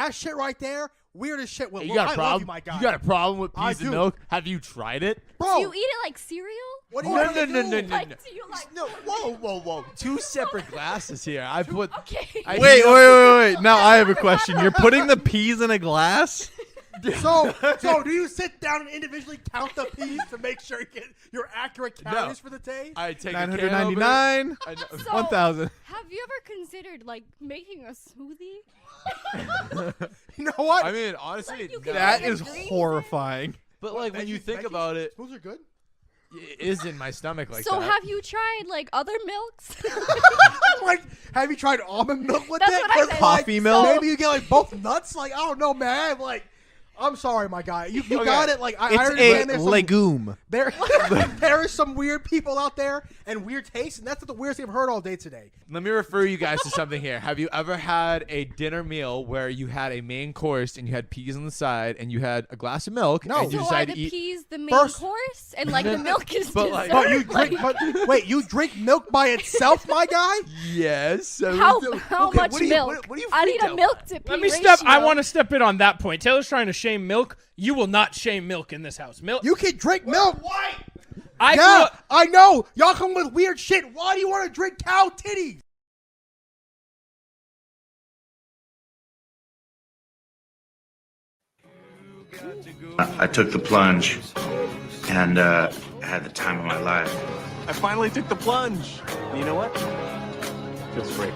that shit right there, weird as shit. Well, Hey, you got a problem? love you, my guy. You got a problem with I peas and do. milk? Have you tried it? Bro, Do you eat it like cereal? what do you want to do? No. Like, do you like? No, whoa. 2 separate glasses here. I put. Okay. I Wait. heat up Now I have a question. You're putting the peas in a glass? So do you sit down and individually count the peas to make sure you get your accurate calories for the day? I take a can opener. $999, I know- So, 1,000. Have you ever considered like making a smoothie? You know what? I mean, honestly, Like, you no. can That Like is green tea? horrifying. But like when you think about it, Smoothies are good. it is in my stomach like So that. have you tried like other milks? Like, have you tried almond milk with That's it? what I Or, said. Coffee like, milk? Maybe you get like both nuts. Like, I don't know, man. Like, I'm sorry, my guy. You Okay. got it. Like, I It's understand a there's some, legume. there is some weird people out there and weird tastes, and that's the weirdest thing I've heard all day today. Let me refer you guys to something here. Have you ever had a dinner meal where you had a main course and you had peas on the side and you had a glass of milk? No. And you So are decided the to eat. peas the main First- course and like the milk is But, dessert? like- But you drink. But wait, you drink milk by itself, my guy? Yes. how Okay, much what do you- milk? what do you I freaked need a out milk by? to pea Let me ratio. step. I want to step in on that point. Taylor's trying to shame milk. You will not shame milk in this house. Milk. You can drink milk. I Yeah, grew up- I know. Y'all come with weird shit. Why do you want to drink cow titties? I took the plunge and had the time of my life. I finally took the plunge. And you know what? Feels great.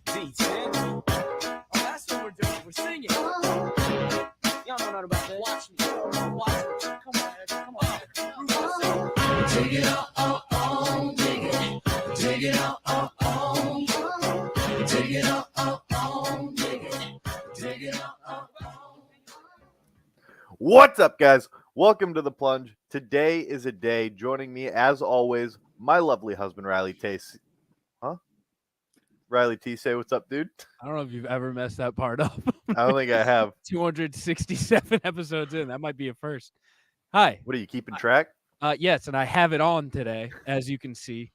D10. Oh, that's what we're doing. We're singing. Y'all know nothing about that. Watch me. Watch me. Come on, Ed. Come on. Dig it up, dig it. Dig it up, dig it up, dig it. Dig it up. What's up, guys? Welcome to The Plunge. Today is a day. Joining me, as always, my lovely husband, Riley T. Riley T, say what's up, dude? I don't know if you've ever messed that part up. I don't think I have. 267 episodes in. That might be a first. Hi. What are you keeping track? Yes, and I have it on today, as you can see.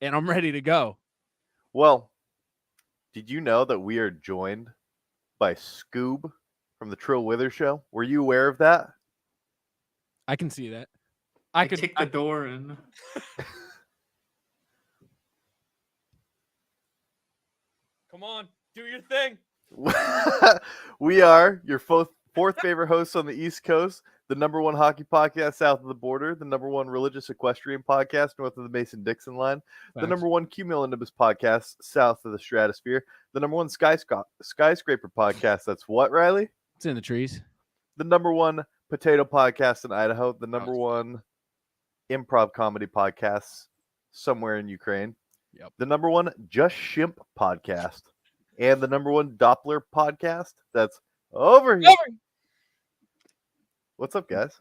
And I'm ready to go. Well, did you know that we are joined by Scoob from the Trill Withers Show? Were you aware of that? I can see that. I could kick the door in. Come on, do your thing. We are your fourth favorite hosts on the East Coast, the number one hockey podcast south of the border, the number one religious equestrian podcast north of the Mason-Dixon line, the number one cumulonimbus podcast south of the stratosphere, the number one skyscraper podcast. That's what, Riley? It's in the trees. The number one potato podcast in Idaho, the number one improv comedy podcast somewhere in Ukraine. Yep. The number one Just Shimp podcast, and the number one Doppler podcast that's over here. What's up, guys?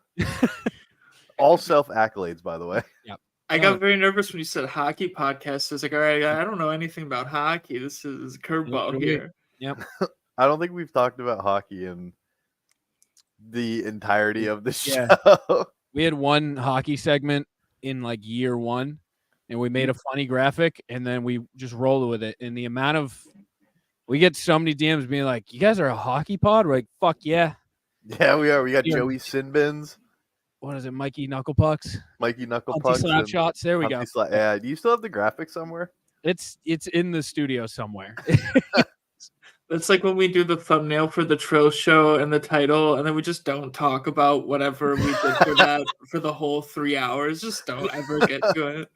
All self accolades, by the way. Yep. I got very nervous when you said hockey podcast. I was like, all right, I don't know anything about hockey. This is a curveball here. Yep. I don't think we've talked about hockey in the entirety of the show. Yeah. We had one hockey segment in like year one, and we made a funny graphic, and then we just rolled with it. And the amount of we get so many DMs being like, "You guys are a hockey pod?" We're like, "Fuck yeah." Yeah, we are. We got Yeah. Joey Sinbins, What is it, Mikey Knucklepucks? Mikey Knucklepucks, Anti-slap and shots. There we go. Yeah. Do you still have the graphic somewhere? It's in the studio somewhere. That's like when we do the thumbnail for the Trill Show and the title, and then we just don't talk about whatever we did for that for the whole 3 hours. Just don't ever get to it.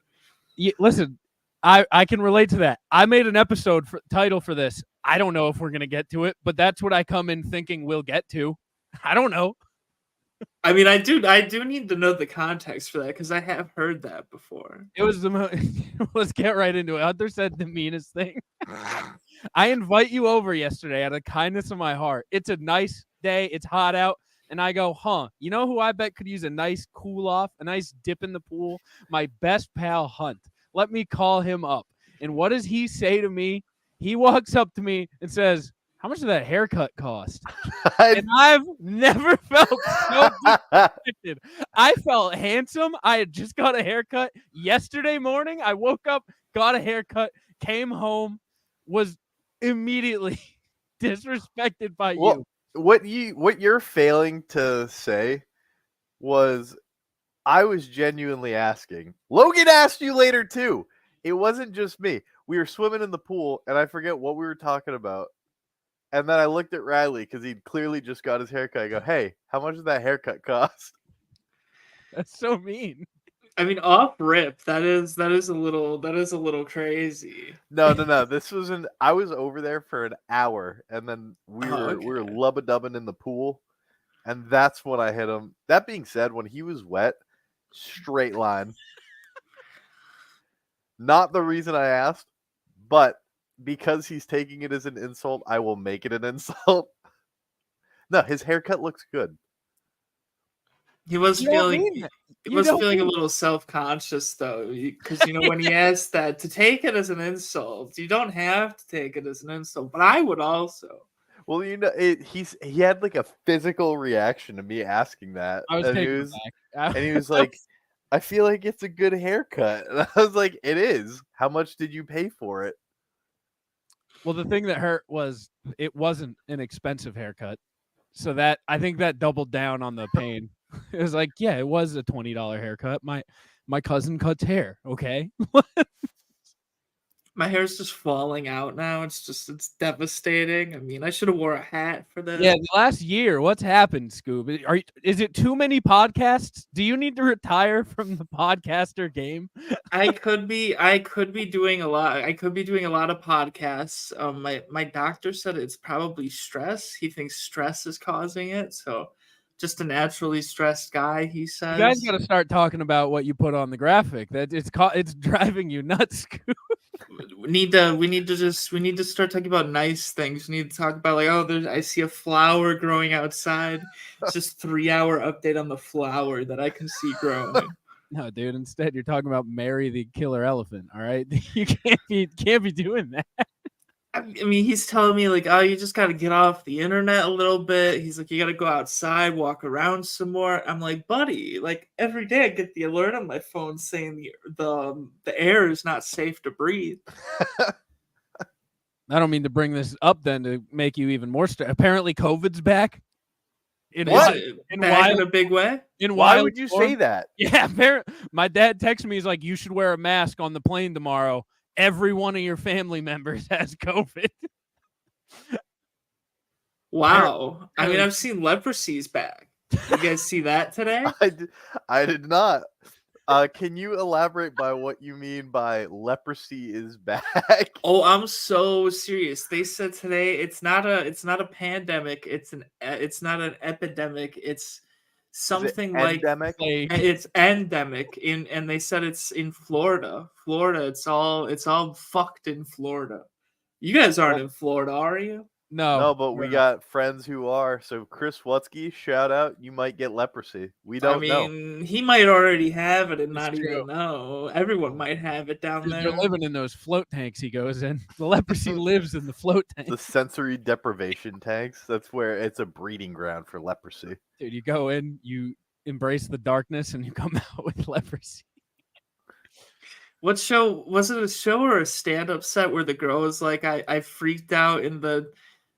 Yeah, listen, I can relate to that. I made an episode title for this. I don't know if we're gonna get to it, but that's what I come in thinking we'll get to. I don't know. I mean, I do need to know the context for that because I have heard that before. It was let's get right into it. Hunter said the meanest thing. I invite you over yesterday out of the kindness of my heart. It's a nice day. It's hot out. And I go, you know who I bet could use a nice cool off, a nice dip in the pool? My best pal, Hunt. Let me call him up. And what does he say to me? He walks up to me and says, "How much did that haircut cost?" And I've never felt so disrespected. I felt handsome. I had just got a haircut yesterday morning. I woke up, got a haircut, came home, was immediately disrespected by Well, you. what you're failing to say was I was genuinely asking. Logan asked you later too. It wasn't just me. We were swimming in the pool, and I forget what we were talking about. And then I looked at Riley because he'd clearly just got his haircut. I go, "Hey, how much does that haircut cost?" That's so mean. I mean, off rip, that is a little crazy. No. This was I was over there for an hour, and then we Oh, were okay. lubba dubbing in the pool, and that's when I hit him. That being said, when he was wet, straight line. Not the reason I asked, but because he's taking it as an insult, I will make it an insult. No, his haircut looks good. He was You don't feeling mean that. he You was don't feeling a mean- little self-conscious though, because when he asked that to take it as an insult, you don't have to take it as an insult, but I would also. Well, he had like a physical reaction to me asking that, I was and taken aback. he was like, "I feel like it's a good haircut," and I was like, "It is. How much did you pay for it?" Well, the thing that hurt was it wasn't an expensive haircut. So that I think that doubled down on the pain. It was like, yeah, it was a $20 haircut. My cousin cuts hair, okay? My hair's just falling out now. It's devastating. I mean, I should have wore a hat for this. Yeah, the last year, what's happened, Scoob? Is it too many podcasts? Do you need to retire from the podcaster game? I could be doing a lot. I could be doing a lot of podcasts. My doctor said it's probably stress. He thinks stress is causing it. So just a naturally stressed guy, he You says. guys got to start talking about what you put on the graphic. That it's driving you nuts, Scoob. We need to start talking about nice things. We need to talk about I see a flower growing outside. It's just 3-hour update on the flower that I can see growing. No, dude. Instead, you're talking about Mary the killer elephant. All right, you can't be doing that. I mean, he's telling me you just got to get off the internet a little bit. He's like, you got to go outside, walk around some more. I'm like, buddy, every day I get the alert on my phone saying the air is not safe to breathe. I don't mean to bring this up then to make you even more stressed. Apparently, COVID's back. In wild, a big way? Why would you say that? Yeah, my dad texted me. He's like, you should wear a mask on the plane tomorrow. Every one of your family members has COVID. Wow. I mean, I've seen leprosy's back. You guys see that today? I did not. Can you elaborate by what you mean by leprosy is back? Oh, I'm so serious. They said today it's not a pandemic. It's not an epidemic. It's something like endemic? it's endemic and they said it's in Florida. It's all fucked in Florida. You guys aren't in Florida, are you? No, but we got friends who are. So Chris Wutsky, shout out. You might get leprosy. We don't know. He might already have it and not even know. Everyone might have it down there. They're living in those float tanks he goes in. The leprosy lives in the float tank. The sensory deprivation tanks. That's where it's a breeding ground for leprosy. Dude, you go in, you embrace the darkness, and you come out with leprosy. What show was it? A show or a stand-up set where the girl was like, I freaked out in the.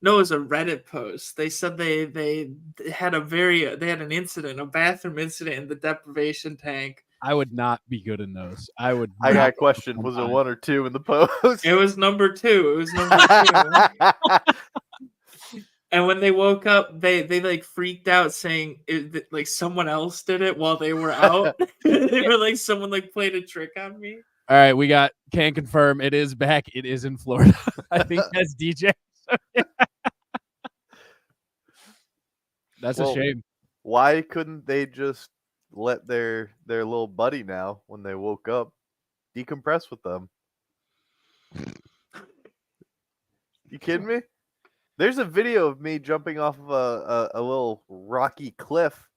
No, it was a Reddit post. They said they had an incident, a bathroom incident in the deprivation tank. I would not be good in those. I got a question. Was it 1 or 2 in the post? It was number 2. And when they woke up, they freaked out, saying someone else did it while they were out. They were like, someone played a trick on me. All right, can confirm it is back. It is in Florida. I think that's DJ. That's a shame. Why couldn't they just let their little buddy now, when they woke up, decompress with them? You kidding me? There's a video of me jumping off of a little rocky cliff,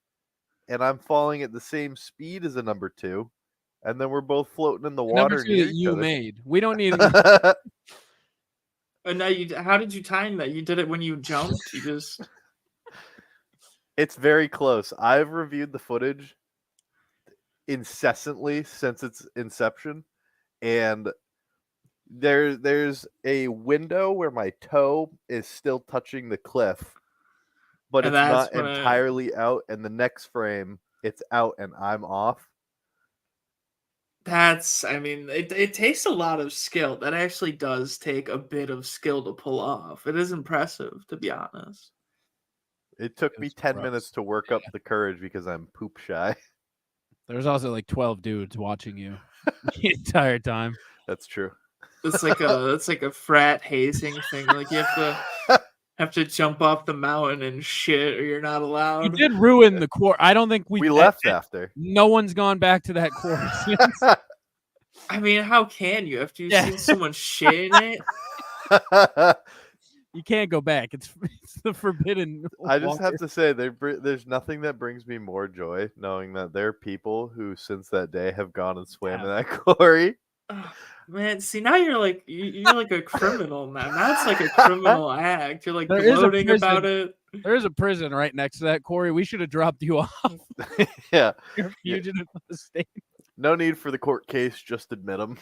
and I'm falling at the same speed as a number 2, and then we're both floating in the water. Number 2 that you made. We don't need. And now how did you time that? You did it when you jumped? You just. It's very close. I've reviewed the footage incessantly since its inception, and There's a window where my toe is still touching the cliff, but And it's that's not when entirely out. And the next frame, it's out and I'm off. I mean, it takes a lot of skill. That actually does take a bit of skill to pull off. It is impressive, to be honest. It took It me was 10 gross. minutes to work up the courage because I'm poop shy. There's also like 12 dudes watching you the entire time. That's true. It's like a frat hazing thing. Like you have to jump off the mountain and shit, or you're not You allowed. did ruin the course. I don't think We left after. No one's gone back to that course since. I mean, how can you after you've Yeah. seen someone shit in it? You can't go back. It's the forbidden. I just have water. to say, there's nothing that brings me more joy knowing that there are people who, since that day, have gone and swam in that quarry. Oh, man, see now you're like a criminal now. Now it's like a criminal act. You're like There is a gloating prison. about it. There is a prison right next to that quarry. We should have dropped you off. Yeah. You're a fugitive of the state. No need for the court case. Just admit them.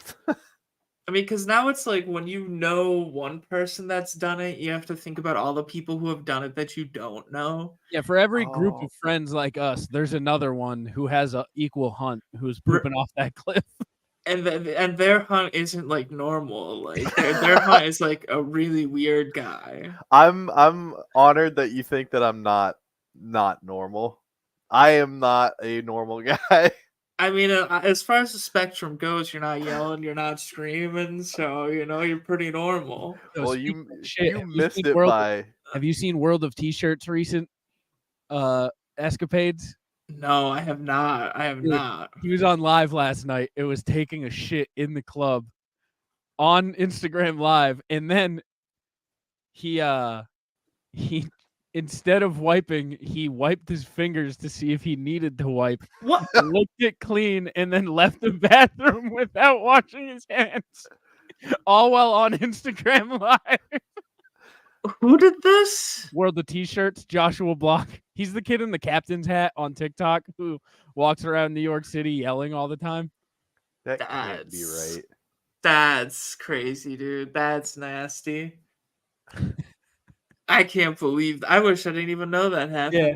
I mean, because now it's like when you know one person that's done it, you have to think about all the people who have done it that you don't know. Yeah, for every group Oh. of friends like us, there's another one who has a equal hunt who's pooping off that cliff. And their hunt isn't like normal. Like their hunt is like a really weird guy. I'm honored that you think that I'm not normal. I am not a normal guy. I mean, as far as the spectrum goes, you're not yelling, you're not screaming, so you're pretty normal. So Well, speaking you of shit, you have missed seen it World by. Have you seen World of T-shirts recent escapades? No, I have not. I have Dude, not. He was on live last night. It was taking a shit in the club on Instagram Live, and then he instead of wiping, he wiped his fingers to see if he needed to wipe. What? Licked it clean, and then left the bathroom without washing his hands. All while on Instagram Live. Who did this? World of T-shirts, Joshua Block. He's the kid in the captain's hat on TikTok who walks around New York City yelling all the time. That can't be right. That's crazy, dude. That's nasty. I can't believe. I wish I didn't even know that happened. Yeah.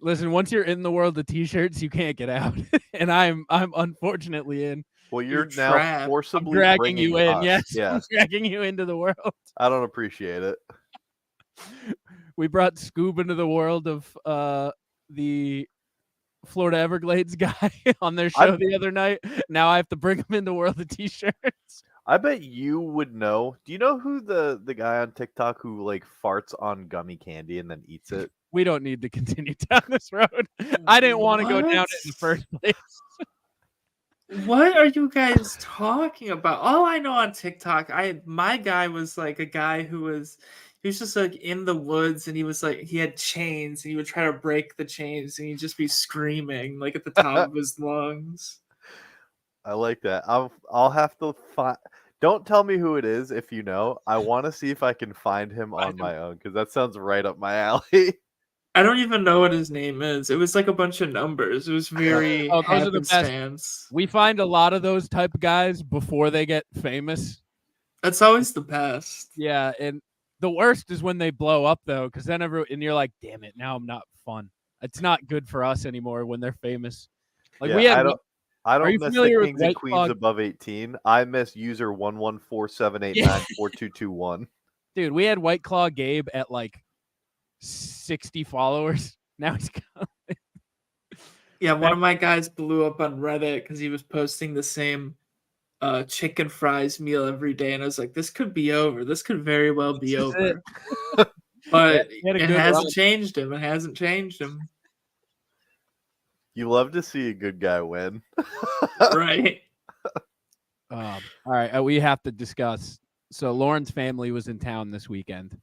Listen, once you're in the world of T-shirts, you can't get out, and I'm unfortunately in. Well, you're now trapped. I'm forcibly dragging you bringing in. us. Yes, Yeah. I'm dragging you into the world. I don't appreciate it. We brought Scoob into the world of the Florida Everglades guy on their show the other night. Now I have to bring him into the world of T-shirts. I bet you would know. Do you know who the guy on TikTok who like farts on gummy candy and then eats it? We don't need to continue down this road. I didn't want to go down it in the first place. What are you guys talking about? All I know on TikTok, my guy was like a guy who was just like in the woods, and he was like he had chains, and he would try to break the chains, and he'd just be screaming like at the top of his lungs. I like that. I'll have to find. Don't tell me who it is if you know. I want to see if I can find him on my own because that sounds right up my alley. I don't even know what his name is. It was like a bunch of numbers. It was very Oh, those are the best. happenstance. We find a lot of those type of guys before they get famous. That's always the best. Yeah, and the worst is when they blow up though, because then and you're like, damn it, now I'm not fun. It's not good for us anymore when they're famous. Like Yeah, we had. I Are you don't miss familiar the with kings and White queens Claw? above 18. I miss user 11478942221. Dude, we had White Claw Gabe at like 60 followers. Now he's gone. Yeah, one of my guys blew up on Reddit because he was posting the same chicken fries meal every day, and I was like, this could be over. This could very well be over. But He had a it good hasn't run. changed him. It hasn't changed him. You love to see a good guy win. Right. All right, we have to discuss. So Lauren's family was in town this weekend,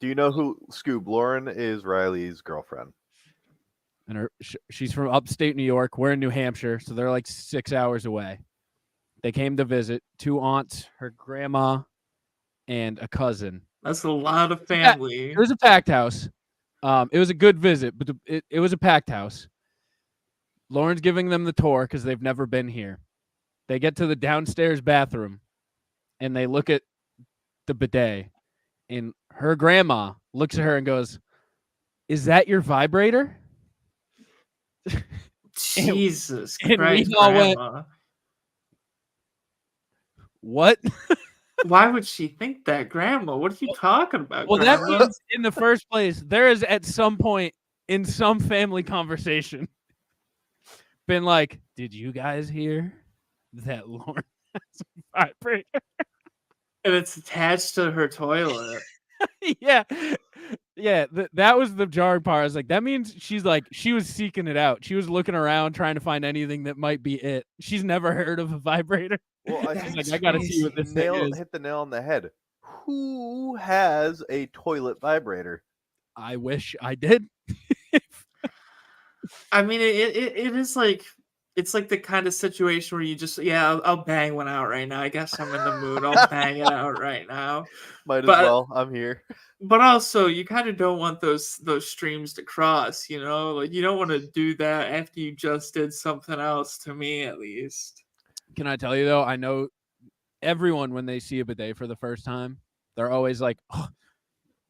Do you know who Scoob? Lauren is Riley's girlfriend. and she's from upstate New York. We're in New Hampshire, so they're like 6 hours away. They came to visit 2 aunts, her grandma, and a cousin. That's a lot of family. It was a packed house. It was a good visit, but it was a packed house. Lauren's giving them the tour because they've never been here. They get to the downstairs bathroom, and they look at the bidet, and her grandma looks at her and goes, "Is that your vibrator?" Jesus and we Christ, all went, Grandma. "What?" Why would she think that, Grandma? What are you talking about, Well, that Grandma? means in the first place, there is at some point in some family conversation been like, "Did you guys hear that Lauren has a vibrator?" And it's attached to her toilet. yeah. Yeah, that was the jarring part. I was like, that means she was seeking it out. She was looking around trying to find anything that might be it. She's never heard of a vibrator. Well, I She's think like, I gotta see what this thing is. hit the nail on the head. Who has a toilet vibrator? I wish I did. I mean, it is like, it's like the kind of situation where you just, I'll bang one out right now. I guess I'm in the mood. I'll bang it out right now. Might as But- well. I'm here. But also, you kind of don't want those streams to cross, you know? Like, you don't want to do that after you just did something else, to me at least. Can I tell you though? I know everyone when they see a bidet for the first time, they're always like, "Oh,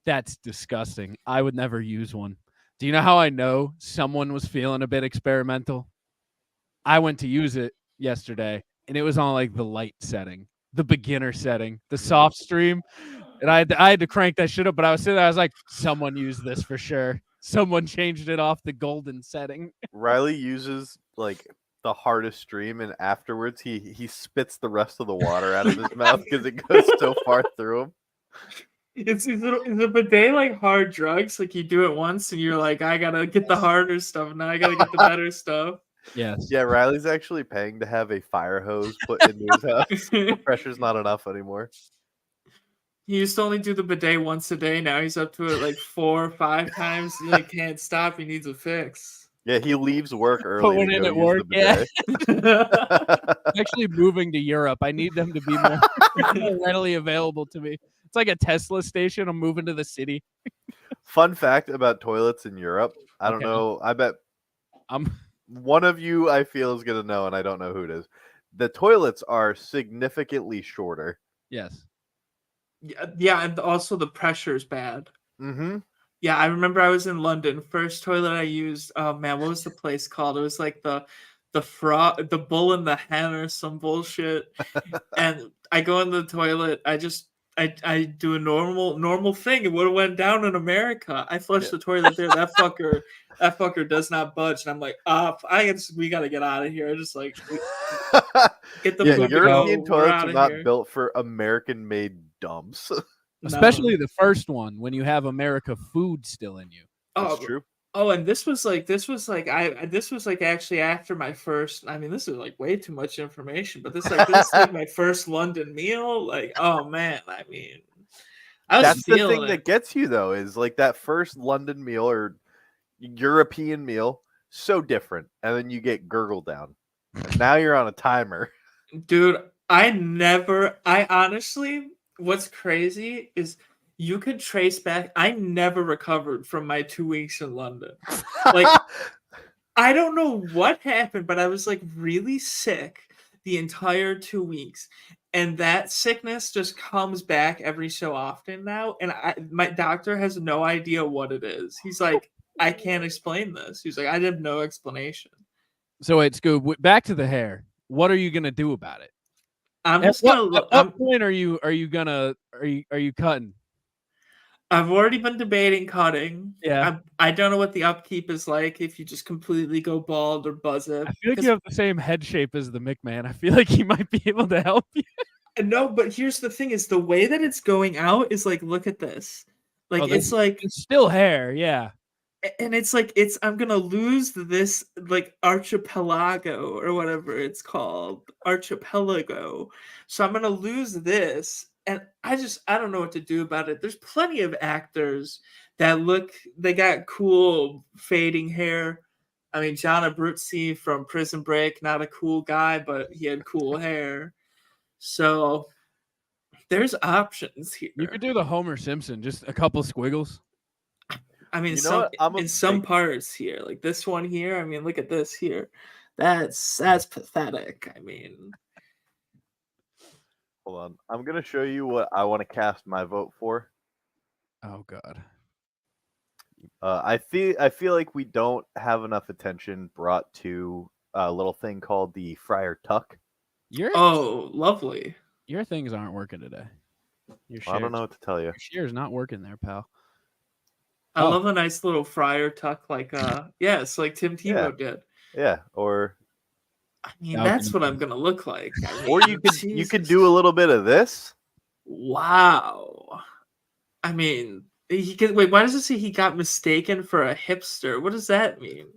that's disgusting. I would never use one." Do you know how I know someone was feeling a bit experimental? I went to use it yesterday, and it was on like the light setting, the beginner setting, the soft stream. And I had to crank that shit up, but I was sitting there, I was like, someone used this for sure. Someone changed it off the golden setting. Riley uses like the hardest stream, and afterwards he spits the rest of the water out of his mouth because it goes so far through him. Is the bidet like hard drugs? Like you do it once and you're like, I gotta get the harder stuff. Now I gotta get the better stuff. Yes. Yeah, Riley's actually paying to have a fire hose put into his house. The pressure's not enough anymore. He used to only do the bidet once a day. Now he's up to it like 4 or 5 times. He like can't stop. He needs a fix. Yeah, he leaves work early. Put one to in go at use work, the bidet. I'm actually moving to Europe. I need them to be more readily available to me. It's like a Tesla station. I'm moving to the city. Fun fact about toilets in Europe. I don't Okay. know. I bet one of you I feel is gonna know, and I don't know who it is. The toilets are significantly shorter. Yes. Yeah, and also the pressure is bad. Mm-hmm. Yeah, I remember I was in London. First toilet I used. Oh man, what was the place called? It was like the frog, the bull and the hen, or some bullshit. And I go in the toilet. I do a normal thing. It would have went down in America. I flushed the toilet there. That fucker does not budge. And I'm like, we gotta get out of here. I just like get the fuck European out. toilets are not here. built for American-made dumps. Especially the first one when you have America food still in you. Oh, That's true. Oh, and this was like actually after my first. I mean, this is like way too much information, but this is like my first London meal. Like, oh man, I mean, I was That's the feeling thing it. that gets you though, is like that first London meal or European meal, so different, and then you get gurgled down. And now you're on a timer. Dude, I honestly, what's crazy is you could trace back. I never recovered from my 2 weeks in London. Like, I don't know what happened, but I was like really sick the entire 2 weeks. And that sickness just comes back every so often now. And my doctor has no idea what it is. He's like, I can't explain this. He's like, I have no explanation. So wait, Scoob, back to the hair. What are you gonna do about it? I'm At just gonna look. At what point are you cutting? I've already been debating cutting. Yeah. I don't know what the upkeep is like if you just completely go bald or buzz it. I feel like you have the same head shape as the McMahon. I feel like he might be able to help you. No, but here's the thing: is the way that it's going out is like, look at this. Like it's like it's still hair, yeah. And it's like I'm gonna lose this like archipelago or whatever it's called, archipelago. So I'm gonna lose this, and I don't know what to do about it. There's plenty of actors that they got cool fading hair. I mean, John Abruzzi from Prison Break, not a cool guy, but he had cool hair. So there's options here. You could do the Homer Simpson, just a couple squiggles. I mean, You know what? some parts here, like this one here. I mean, look at this here. That's pathetic. I mean, Hold on. I'm gonna show you what I want to cast my vote for. Oh God. I feel like we don't have enough attention brought to a little thing called the Friar Tuck. Oh, lovely. Your things aren't working today. I don't know what to tell you. Your share's not working there, pal. I love a nice little friar tuck, like yes, like Tim Tebow did. Yeah, or I mean, that's what I'm gonna look like. I or mean, you could do a little bit of this. Wow. I mean, he can wait. Why does it say he got mistaken for a hipster? What does that mean?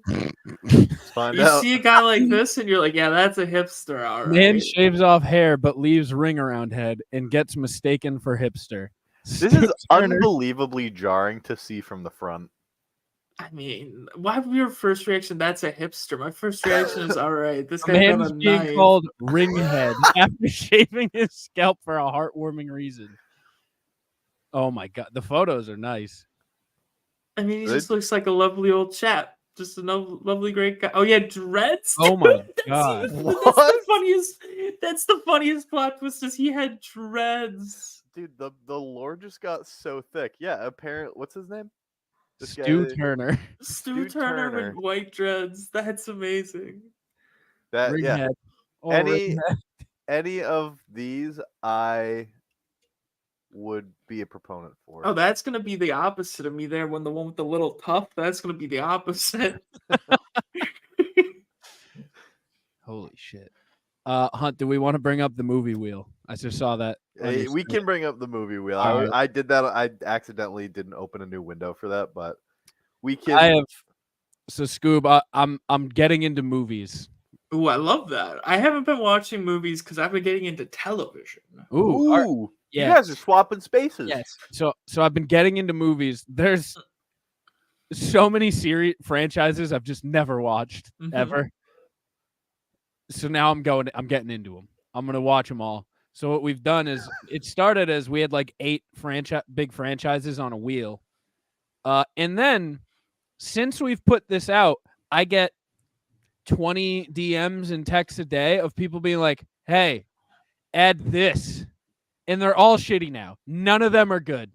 Find You out. see a guy like this, and you're like, yeah, that's a hipster, all right. Man shaves off hair but leaves ring around head and gets mistaken for hipster. This is unbelievably jarring to see from the front. I mean, why would your first reaction? That's a hipster. My first reaction is, all right, this A guy got man's a being knife. called ringhead after shaving his scalp for a heartwarming reason. Oh my God, the photos are nice. I mean, he just looks like a lovely old chap. Just a lovely, great guy. Oh yeah, dreads. Oh my That's God. even- that's the funniest. That's the funniest plot twist. Is he had dreads? Dude, the lore just got so thick. Yeah, apparently, what's his name? This Stu guy- Turner. Stu Turner with white dreads. That's amazing. That yeah. Ringhead. Oh, Any of these, I would be a proponent for. Oh, that's gonna be the opposite of me there. When the one with the little tuft, that's gonna be the opposite. Holy shit. Hunt, do we want to bring up the movie wheel? I just saw that. on Hey, your we screen. can bring up the movie wheel. All right. I did that. I accidentally didn't open a new window for that, but we can. I have. So Scoob, I'm getting into movies. Ooh, I love that. I haven't been watching movies because I've been getting into television. Ooh, all right. Ooh, Yeah. you guys are swapping spaces. Yes. So I've been getting into movies. There's so many series franchises I've just never watched Mhm. ever. So now I'm getting into them. I'm gonna watch them all. So what we've done is it started as we had like 8 big franchises on a wheel, and then since we've put this out, I get 20 DMs and texts a day of people being like, "Hey, add this," and they're all shitty now. None of them are good.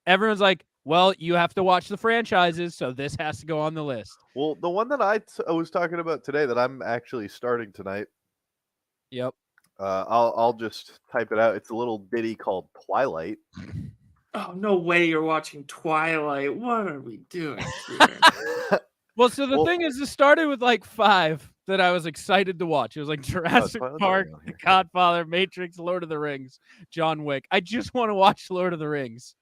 Everyone's like, well, you have to watch the franchises, so this has to go on the list. Well, the one that I was talking about today that I'm actually starting tonight. Yep. I'll just type it out. It's a little ditty called Twilight. Oh, no way you're watching Twilight. What are we doing here? Well, so the thing is, it started with like 5 that I was excited to watch. It was like Jurassic Twilight Park, on The here. Godfather, Matrix, Lord of the Rings, John Wick. I just want to watch Lord of the Rings.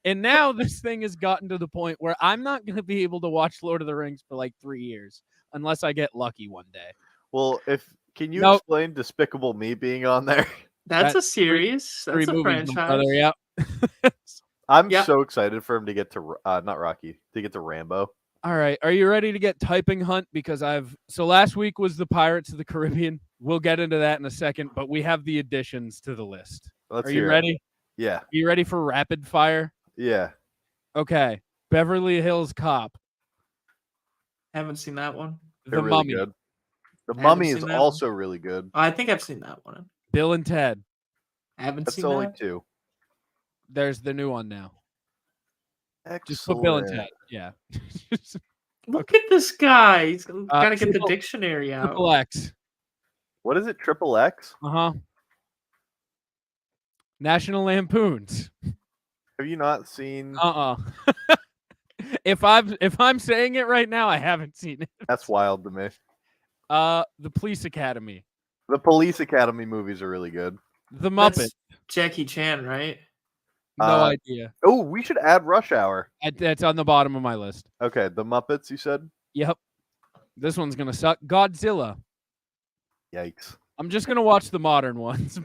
And now this thing has gotten to the point where I'm not going to be able to watch Lord of the Rings for like 3 years unless I get lucky one day. Well, can you Nope. explain Despicable Me being on there? That's a That's series. 3 That's a movies, my brother. franchise. Yeah. I'm Yeah. so excited for him to get to not Rocky, to get to Rambo. All right. Are you ready to get typing, Hunt? Because so last week was the Pirates of the Caribbean. We'll get into that in a second, but we have the additions to the list. Let's Are hear you it. ready? Yeah. Are you ready for rapid fire? Yeah. Okay. Beverly Hills Cop. Haven't seen that one. They're The really Mummy. good. The I haven't Mummy is seen that also really good. I think I've seen that one. Bill and Ted. I haven't That's seen only that. 2. There's the new one now. Excellent. Just put Bill and Ted. Yeah. Look at this guy. He's got to get the Triple- dictionary out. Triple X. What is it? Triple X? Uh-huh. National Lampoons. Have you not seen? Uh-uh. If I'm saying it right now, I haven't seen it. That's wild to me. The Police Academy. The Police Academy movies are really good. The Muppet. That's Jackie Chan, right? No idea. Oh, we should add Rush Hour. That's on the bottom of my list. Okay, the Muppets. You said? Yep. This one's gonna suck. Godzilla. Yikes! I'm just gonna watch the modern ones.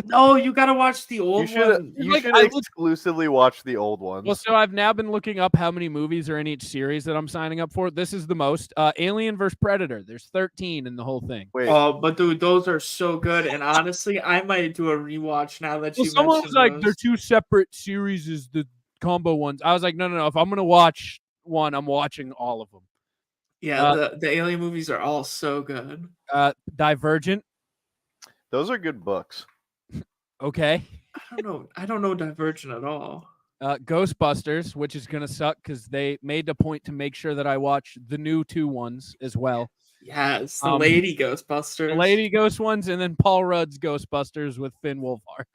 No, you got to watch the You old should. one. You Like, should I looked- exclusively watch the old ones. Well, so I've now been looking up how many movies are in each series that I'm signing up for. This is the most. Alien vs Predator. There's 13 in the whole thing. Wait, Oh, but dude, those are so good. And honestly, I might do a rewatch now that Well, you someone mentioned was like, those. they're 2 separate series, is the combo ones. I was like, no. If I'm gonna watch one, I'm watching all of them. Yeah, the alien movies are all so good. Divergent. those are good books. Okay. I don't know Divergent at all. Ghostbusters, which is gonna suck because they made the point to make sure that I watch the new 2 ones as well. Yes, the Um, Lady Ghostbusters. The Lady Ghost ones, and then Paul Rudd's Ghostbusters with Finn Wolfhard.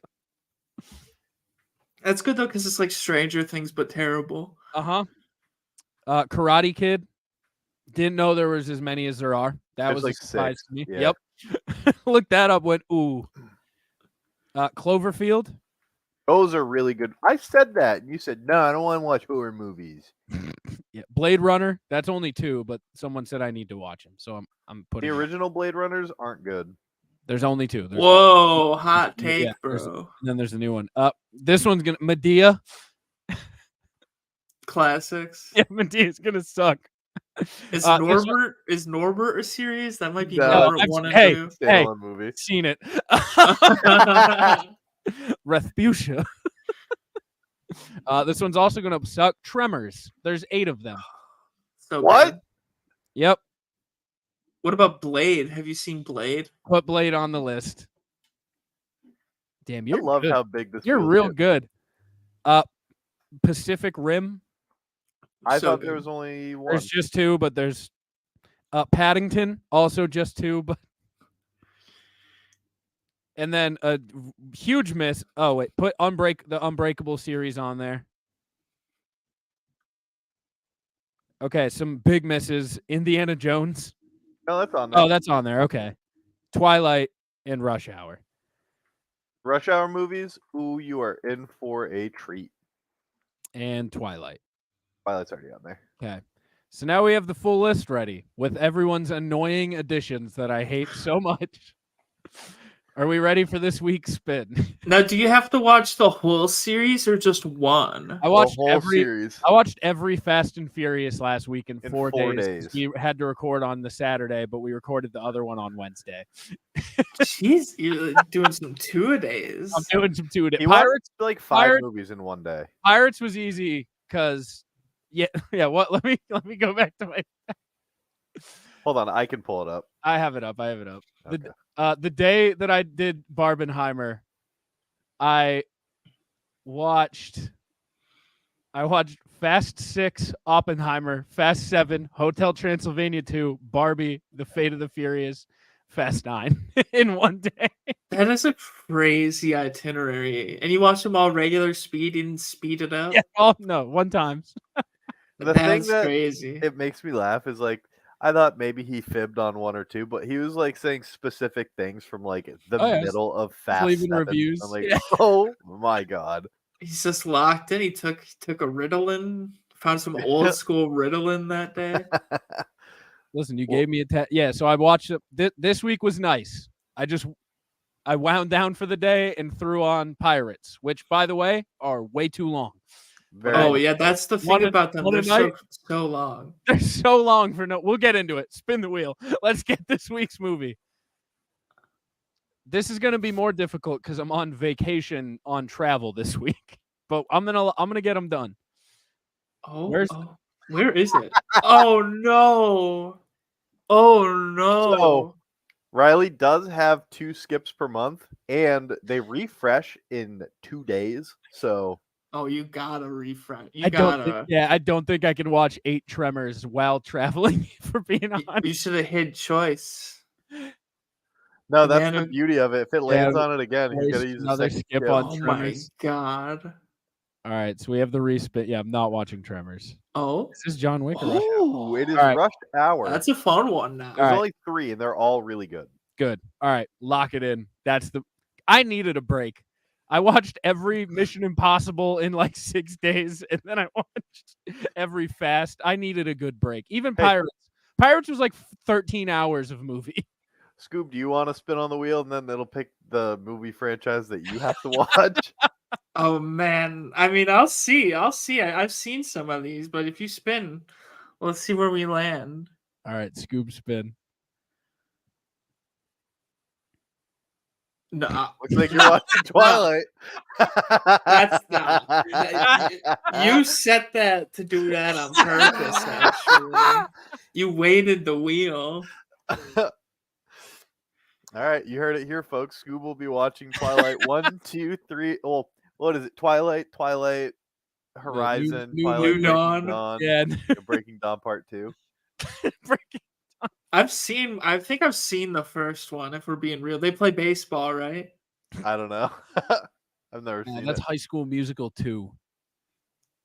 That's good though, because it's like Stranger Things but terrible. Karate Kid. Didn't know there was as many as there are. That There's was like a surprise 6. to me. Yeah. Yep. Looked that up. Went ooh. Cloverfield. Those are really good. I said that, and you said, no, I don't want to watch horror movies. Yeah. Blade Runner. That's only 2, but someone said I need to watch them, so I'm The putting. original Blade Runners aren't good. There's only 2. Whoa, hot take, Yeah, bro. and then there's a new one. This one's gonna Medea. Classics. Yeah, Medea's gonna suck. Is this Norbert a series? That might be No, Norbert I've- 1 and hey, 2. Standalone movie. Seen it. Respucia. This one's also gonna suck. Tremors. There's 8 of them. So What? bad. Yep. What about Blade? Have you seen Blade? Put Blade on the list. Damn, you're I love good. how big this You're field real is. good. Pacific Rim. I So thought there good. was only one. There's just 2, but there's Paddington, also just 2, but and then a huge miss. Oh wait, put the Unbreakable series on there. Okay, some big misses. Indiana Jones. No, that's on there. Oh, that's on there. Okay. Twilight and Rush Hour. Rush Hour movies. Ooh, you are in for a treat. And Twilight. Violet's already on there. Okay. So now we have the full list ready with everyone's annoying additions that I hate so much. Are we ready for this week's spin? Now, do you have to watch the whole series or just one? I watched whole series. I watched every Fast and Furious last week in 4 4 days. days. We had to record on the Saturday, but we recorded the other one on Wednesday. Jeez, you're doing some 2-a-days. I'm doing some 2 days. He watched Pirates. like 5 Pirates- movies in one day. Pirates was easy because yeah. What? Let me go back to my. Hold on, I can pull it up. I have it up. Okay. The day that I did Barbenheimer, I watched Fast 6, Oppenheimer, Fast 7, Hotel Transylvania 2, Barbie, The Fate of the Furious, Fast 9 in one day. That is a crazy itinerary. And you watch them all regular speed and speed it up? Yeah. Oh no, one time. The thing That's that crazy. it makes me laugh is like I thought maybe he fibbed on 1 or 2, but he was like saying specific things from like the Oh, yeah. middle of Fast leaving 7. reviews. I'm like, Yeah. oh my god. He's just locked in. He took a Ritalin, found some old school Ritalin that day. Listen, you gave me a yeah. So I watched it. This week was nice. I wound down for the day and threw on Pirates, which by the way are way too long. Oh yeah, that's the thing about them. They're so long. They're so long for no. We'll get into it. Spin the wheel. Let's get this week's movie. This is going to be more difficult because I'm on vacation on travel this week, but I'm gonna get them done. Where is it? Oh no! Oh no! So Riley does have 2 skips per month, and they refresh in 2 days. So you gotta refresh. I don't think I can watch 8 Tremors while traveling. For being honest, you should have hit choice. no, that's the beauty of it. If it lands on it again, he's waste gonna use another a second skip skip. on Oh my Tremors. god! All right, so we have the respin. Yeah, I'm not watching Tremors. Oh, This is John Wick. Or Rush Hour? Oh, it is All right. Rush Hour. that's a fun one now. There's All right. only 3, and they're all really good. Good. All right, lock it in. I needed a break. I watched every Mission Impossible in like 6 days, and then I watched every Fast. I needed a good break. Even Hey. Pirates. Pirates was like 13 hours of movie. Scoob, do you want to spin on the wheel, and then it'll pick the movie franchise that you have to watch? Oh man, I mean, I'll see. I've seen some of these, but if you spin, let's see where we land. All right, Scoob spin. No, Looks like you're watching Twilight. that's not. You set that to do that on purpose. Actually, you weighted the wheel. All All right, you heard it here, folks. Scoob will be watching Twilight 1, 2, 3. Well, what is it? Twilight, Horizon, New Twilight, Breaking Dawn. Dawn, Yeah. Breaking Dawn Part 2. I think I've seen the first one, if we're being real. They play baseball, right? I don't know. I've never Yeah, seen that's it. High School Musical 2.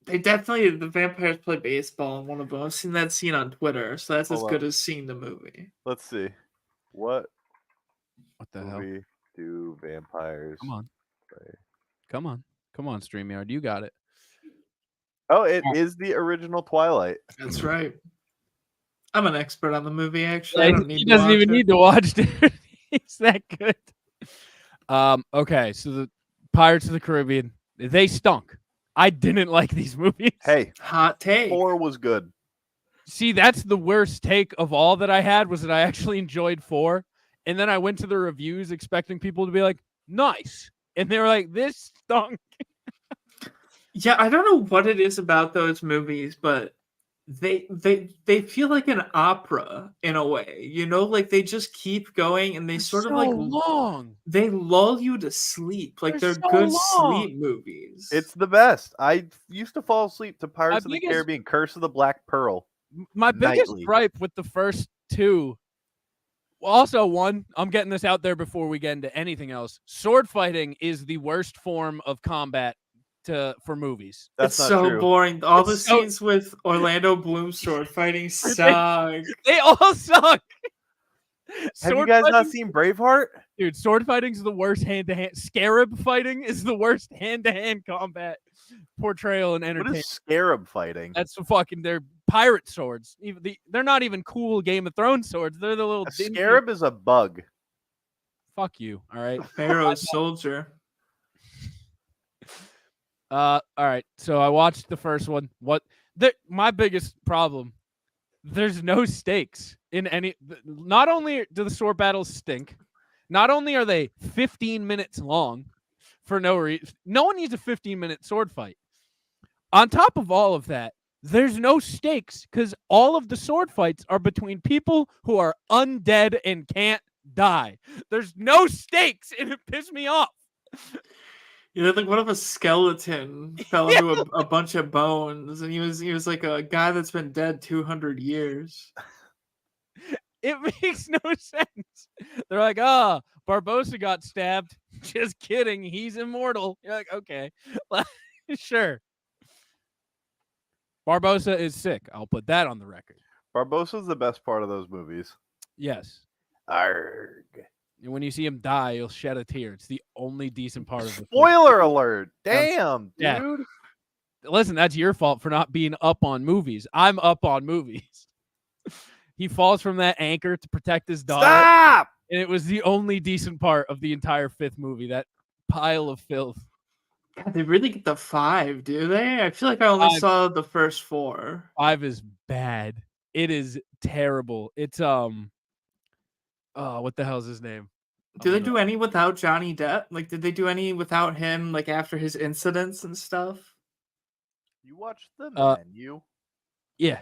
The vampires play baseball in one of them. I've seen that scene on Twitter, so that's as Hold good on. as seeing the movie. Let's see. What What the hell? movie do vampires Come on. play? Come on. Come on, StreamYard. You got it. Oh, it is the original Twilight. That's right. I'm an expert on the movie, actually. I don't need He to doesn't watch even it. need to watch it. He's that good. Okay, so the Pirates of the Caribbean, they stunk. I didn't like these movies. Hey, Hot take. 4 was good. See, that's the worst take of all that I had, was that I actually enjoyed 4. And then I went to the reviews expecting people to be like, nice. And they were like, this stunk. Yeah, I don't know what it is about those movies, but they feel like an opera in a way, you know, like they just keep going and they sort of like long. they lull you to sleep. Like They're they're so good long. sleep movies. It's the best. I used to fall asleep to Pirates of the biggest- Caribbean, Curse of the Black Pearl. My biggest Nightly. gripe with the first 2. Also, one, I'm getting this out there before we get into anything else. Sword fighting is the worst form of combat for movies. That's it's not so true. boring. All the It's so- scenes with Orlando Bloom sword fighting suck. They all suck. Have you guys not fighting- seen Braveheart? Dude, sword fighting's the worst hand-to-hand. Scarab fighting is the worst hand-to-hand combat portrayal and What entertainment. is Scarab fighting? That's they're pirate swords. They're not even cool Game of Thrones swords. They're the little A dinky- Scarab is a bug. Fuck you. All right. Pharaoh's soldier. All right. So I watched the first one. My biggest problem, there's no stakes in any. Not only do the sword battles stink, not only are they 15 minutes long for no reason. No one needs a 15-minute sword fight. On top of all of that, there's no stakes because all of the sword fights are between people who are undead and can't die. There's no stakes, and it pissed me off. You know, like what if a skeleton fell into a bunch of bones, and he was like a guy that's been dead 200 years. It makes no sense. They're like, Barbosa got stabbed. Just kidding. He's immortal. You're like, okay, sure. Barbosa is sick. I'll put that on the record. Barbosa's the best part of those movies. Yes. Arg. And when you see him die, you'll shed a tear. It's the only decent part of the film. Spoiler alert. Damn, Yeah. dude. Listen, that's your fault for not being up on movies. I'm up on movies. He falls from that anchor to protect his daughter. Stop! And it was the only decent part of the entire 5th movie, that pile of filth. God, they really get the 5, do they? I feel like I only 5. saw the first 4. 5 is bad. It is terrible. It's what the hell's his name? Do they do any without Johnny Depp? Like, did they do any without him, like after his incidents and stuff? You watched the menu? Yeah.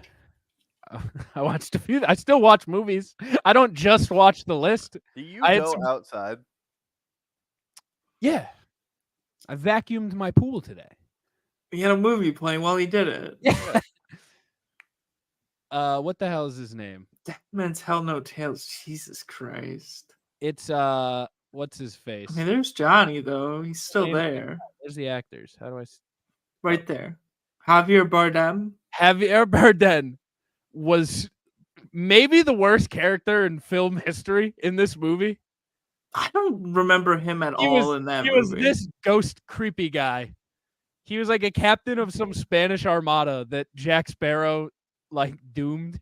I watched a few. I still watch movies. I don't just watch the list. Do you I had go some- outside? Yeah. I vacuumed my pool today. He had a movie playing while he did it. Yeah. What the hell is his name? Dead Man Tell No Tales. Jesus Christ. It's what's his face? I mean, there's Johnny though. He's still Name- there, There's the actors. How do I? right there. Javier Bardem. Javier Bardem was maybe the worst character in film history in this movie. I don't remember him at He all was- in that He movie. was this ghost creepy guy. He was like a captain of some Spanish armada that Jack Sparrow like doomed.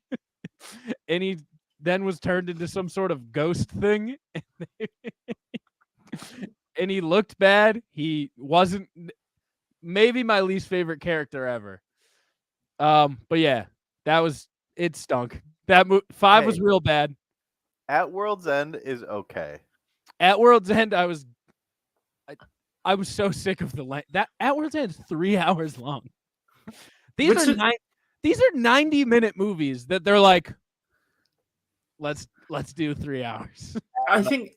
And he then was turned into some sort of ghost thing. And he looked bad. He wasn't maybe my least favorite character ever. But yeah, it stunk. That 5 was Hey. real bad. At World's End is okay. At World's End, I was so sick of the length. That At World's End is 3 hours long. These Which are is- these are 90-minute movies that they're like, let's do 3 hours. I think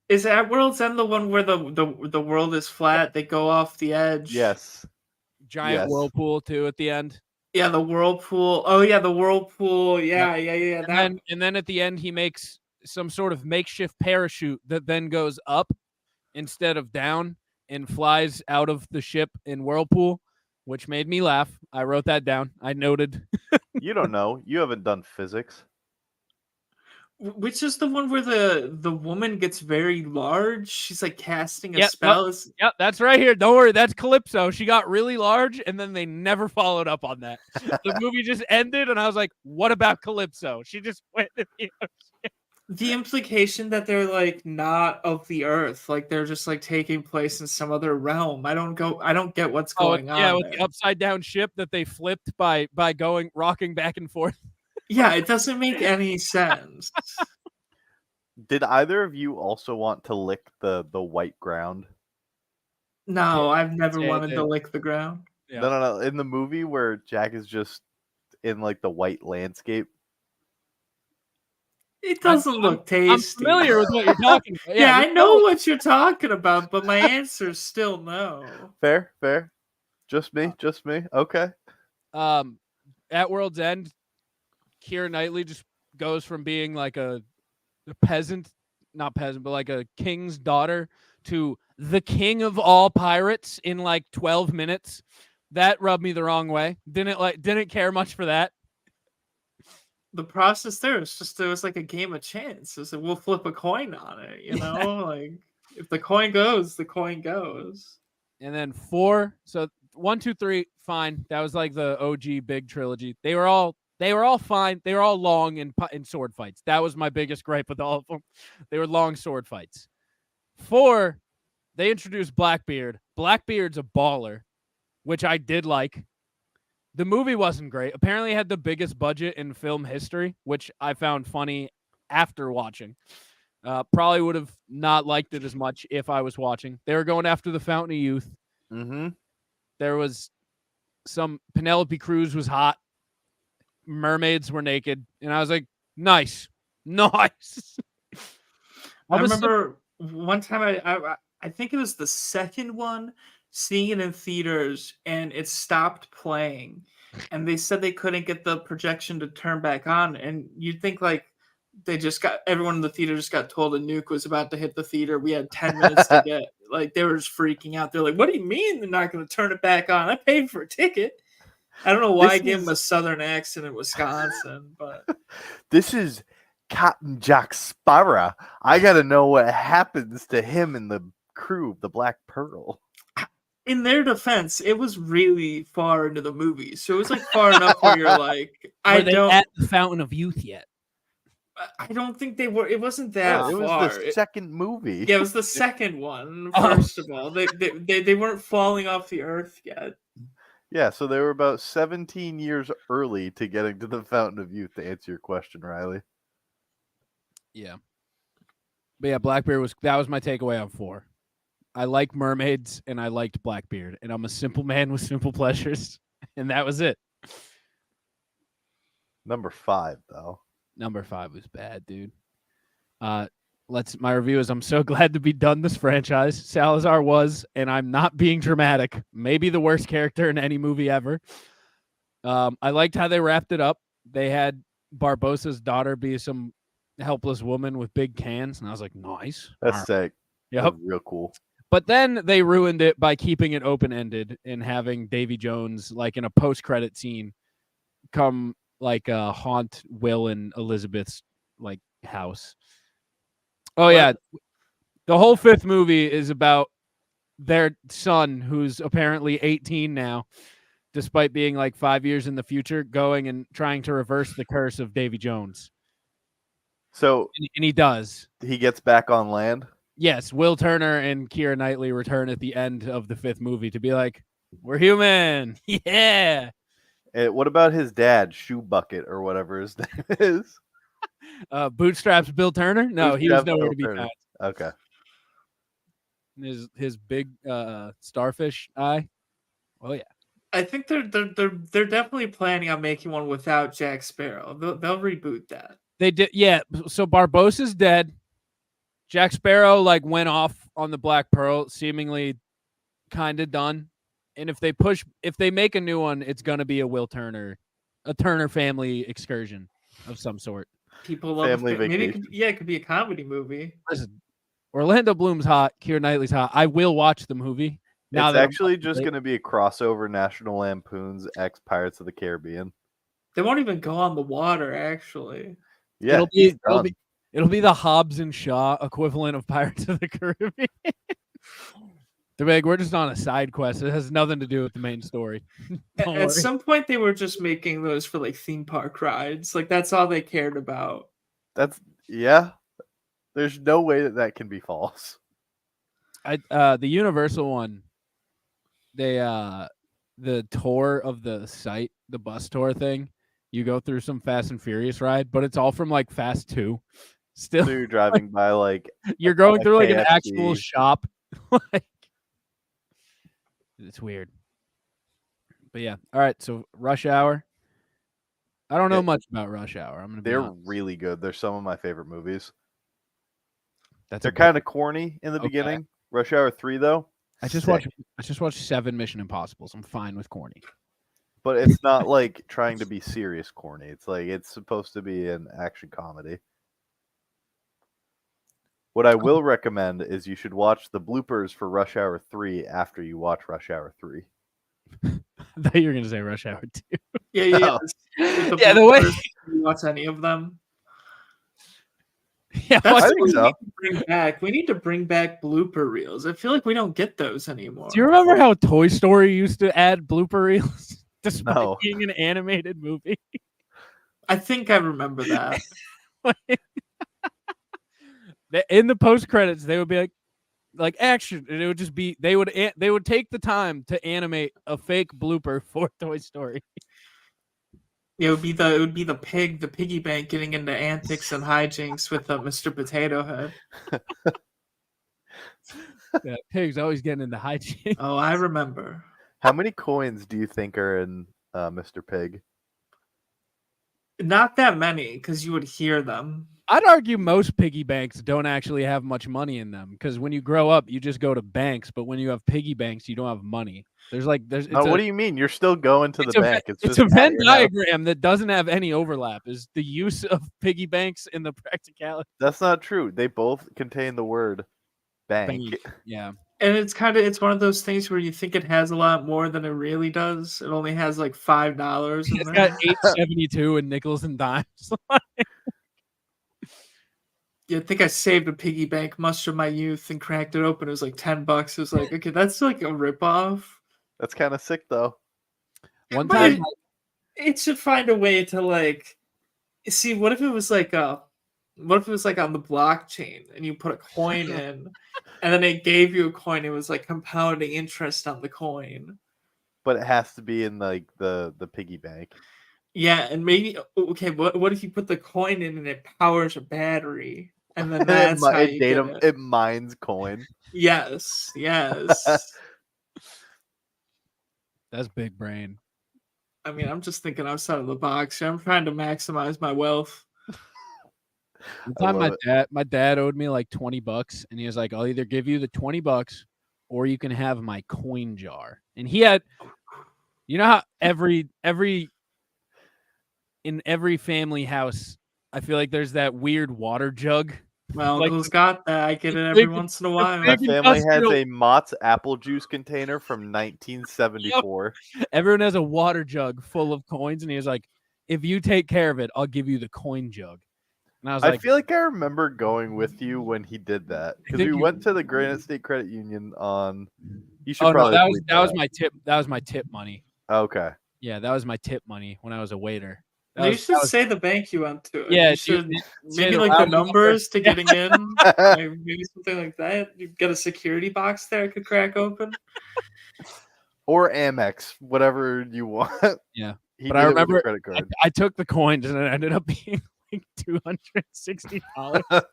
is At World's End the one where the world is flat? They go off the edge. Yes. Giant Yes. whirlpool too at the end. Yeah, the whirlpool. Oh yeah, the whirlpool. Yeah. And then at the end he makes some sort of makeshift parachute that then goes up instead of down and flies out of the ship in whirlpool, which made me laugh. I wrote that down. I noted. You don't know. You haven't done physics. Which is the one where the woman gets very large? She's like casting a Yep, spell. Yep, that's right here. Don't worry, that's Calypso. She got really large, and then they never followed up on that. The movie just ended, and I was like, "What about Calypso?" She just went in the ocean. The implication that they're like not of the earth, like they're just like taking place in some other realm. I don't get what's going on. Yeah, with there. the upside down ship that they flipped by rocking back and forth. Yeah, it doesn't make any sense. Did either of you also want to lick the white ground? No, I've never Yeah, wanted yeah. to lick the ground. Yeah. No. In the movie where Jack is just in like the white landscape. It doesn't look tasty. I'm familiar with what you're talking about. Yeah, I know what you're talking about, but my answer is still no. Fair. Just me. Okay. At World's End, Keira Knightley just goes from being like a peasant, not peasant, but like a king's daughter to the king of all pirates in like 12 minutes. That rubbed me the wrong way. Didn't care much for that. The process there was like a game of chance. It's like we'll flip a coin on it, you know? Like if the coin goes, the coin goes. And then 4, so 1, 2, 3, fine. That was like the OG big trilogy. They were all fine. They were all long in sword fights. That was my biggest gripe with all of them. They were long sword fights. 4, they introduced Blackbeard. Blackbeard's a baller, which I did like. The movie wasn't great. Apparently it had the biggest budget in film history, which I found funny after watching. Probably would have not liked it as much if I was watching. They were going after the Fountain of Youth. Mm-hmm. There was some Penelope Cruz was hot. Mermaids were naked. And I was like, nice. I remember one time I think it was the second one, seeing it in theaters, and it stopped playing. And they said they couldn't get the projection to turn back on. And you'd think like everyone in the theater just got told a nuke was about to hit the theater. We had 10 minutes to get, like, they were just freaking out. They're like, what do you mean they're not going to turn it back on? I paid for a ticket. I don't know why I gave him a southern accent in Wisconsin, but this is Captain Jack Sparrow. I got to know what happens to him and the crew of the Black Pearl. in their defense, it was really far into the movie, so it was like far enough where you're like, Were they at the Fountain of Youth yet? I don't think they were. It wasn't that it far. was the second movie. Yeah, it was the second one. First of all, they weren't falling off the earth yet. Yeah, so they were about 17 years early to getting to the Fountain of Youth. To answer your question, Riley. Yeah, but yeah, Blackbeard was my takeaway on 4. I like mermaids and I liked Blackbeard, and I'm a simple man with simple pleasures, and that was it. Number 5, though. Number 5 was bad, dude. My review is I'm so glad to be done this franchise. Salazar was, and I'm not being dramatic, maybe the worst character in any movie ever. I liked how they wrapped it up. They had Barbossa's daughter be some helpless woman with big cans, and I was like, nice. That's sick. Yep. That's real cool. But then they ruined it by keeping it open-ended and having Davy Jones, like in a post-credit scene, come like haunt Will and Elizabeth's like house. Oh yeah, the whole 5th movie is about their son, who's apparently 18 now, despite being like 5 years in the future, going and trying to reverse the curse of Davy Jones. So and he does. He gets back on land. Yes, Will Turner and Keira Knightley return at the end of the 5th movie to be like, we're human. Yeah. What about his dad, Shoe Bucket, or whatever his name is? Bootstraps Bill Turner? No, he was nowhere to be found. Okay. His big starfish eye. Oh yeah. I think they're definitely planning on making one without Jack Sparrow. They'll reboot that. They did, yeah. So Barbossa's dead. Jack Sparrow like went off on the Black Pearl, seemingly kind of done. And if they make a new one, it's gonna be a Turner family excursion of some sort. People love Family maybe vacation. it could be a comedy movie. Listen, Orlando Bloom's hot. Keira Knightley's hot. I will watch the movie. Now It's that I'm actually up to just date. going to be a crossover National Lampoon's X Pirates of the Caribbean. They won't even go on the water, actually. Yeah, it'll he's be done. it'll be the Hobbs and Shaw equivalent of Pirates of the Caribbean. They're like, we're just on a side quest. It has nothing to do with the main story. Don't At worry. some point, they were just making those for like theme park rides. Like that's all they cared about. Yeah. There's no way that can be false. The Universal one, they the tour of the site, the bus tour thing, you go through some Fast and Furious ride, but it's all from like Fast 2. Still, So you're driving by like you're going a through like an actual KFC. shop. Like, it's weird. But yeah. All right. So Rush Hour. I don't know Yeah. much about Rush Hour. I'm gonna be They're honest. really good. They're some of my favorite movies. That's They're a kind of corny in the Okay. beginning. Rush Hour 3 though, I just sick. watched 7 Mission Impossibles. I'm fine with corny. But it's not like trying to be serious corny. It's like it's supposed to be an action comedy. What I will recommend is you should watch the bloopers for Rush Hour 3 after you watch Rush Hour 3. I thought you were gonna say Rush Hour 2. Yeah. No. With Yeah, the way- bloopers, you watch any of them? Yeah, That's I what think we so. need to bring back. We need to bring back blooper reels. I feel like we don't get those anymore. Do you remember how Toy Story used to add blooper reels despite No. being an animated movie? I think I remember that. In the post credits, they would be like action, and it would just be they would take the time to animate a fake blooper for Toy Story. Yeah, it would be the piggy bank getting into antics and hijinks with Mr. Potato Head. Yeah, pig's always getting into hijinks. Oh, I remember. How many coins do you think are in Mr. Pig? Not that many, because you would hear them. I'd argue most piggy banks don't actually have much money in them because when you grow up, you just go to banks, but when you have piggy banks, you don't have money. What do you mean? You're still going to the bank. It's just a at Venn your house. diagram that doesn't have any overlap. Is the use of piggy banks in the practicality? That's not true. They both contain the word bank. Yeah. And it's one of those things where you think it has a lot more than it really does. It only has like $5 in It's there. got 872 in nickels and dimes. Yeah, I think I saved a piggy bank much of my youth and cracked it open. It was like $10. It was like, okay, that's like a ripoff. That's kind of sick, though. One But time, it should find a way to like see what if it was like on the blockchain and you put a coin in and then it gave you a coin, it was like compounding interest on the coin. But it has to be in like the piggy bank. Yeah, and maybe okay, what if you put the coin in and it powers a battery? And then that's how you get it. It mines coin. Yes. that's big brain. I mean, I'm just thinking outside of the box. I'm trying to maximize my wealth. One I time, love my dad owed me like $20, and he was like, "I'll either give you the $20, or you can have my coin jar." And he had, you know how in every family house, I feel like there's that weird water jug. Well, Like- Uncle's got that. I get it every big- once in a while. My big family has industrial- a Mott's apple juice container from 1974. Everyone has a water jug full of coins, and he was like, "If you take care of it, I'll give you the coin jug." And I was I like, feel like I remember going with you when he did that because think we you- went to the Granite State Credit Union on. You should "Oh no, probably. that was bleep that was my tip. That was my tip money. Okay. Yeah, that was my tip money when I was a waiter." That You was- should that was- say the bank you went to. Yeah, You should say maybe the like the routing number. numbers to getting in. Like, maybe something like that. You got a security box there I could crack open. Or Amex, whatever you want. Yeah. He But did I it with a remember credit card. I took the coins and it ended up being like $260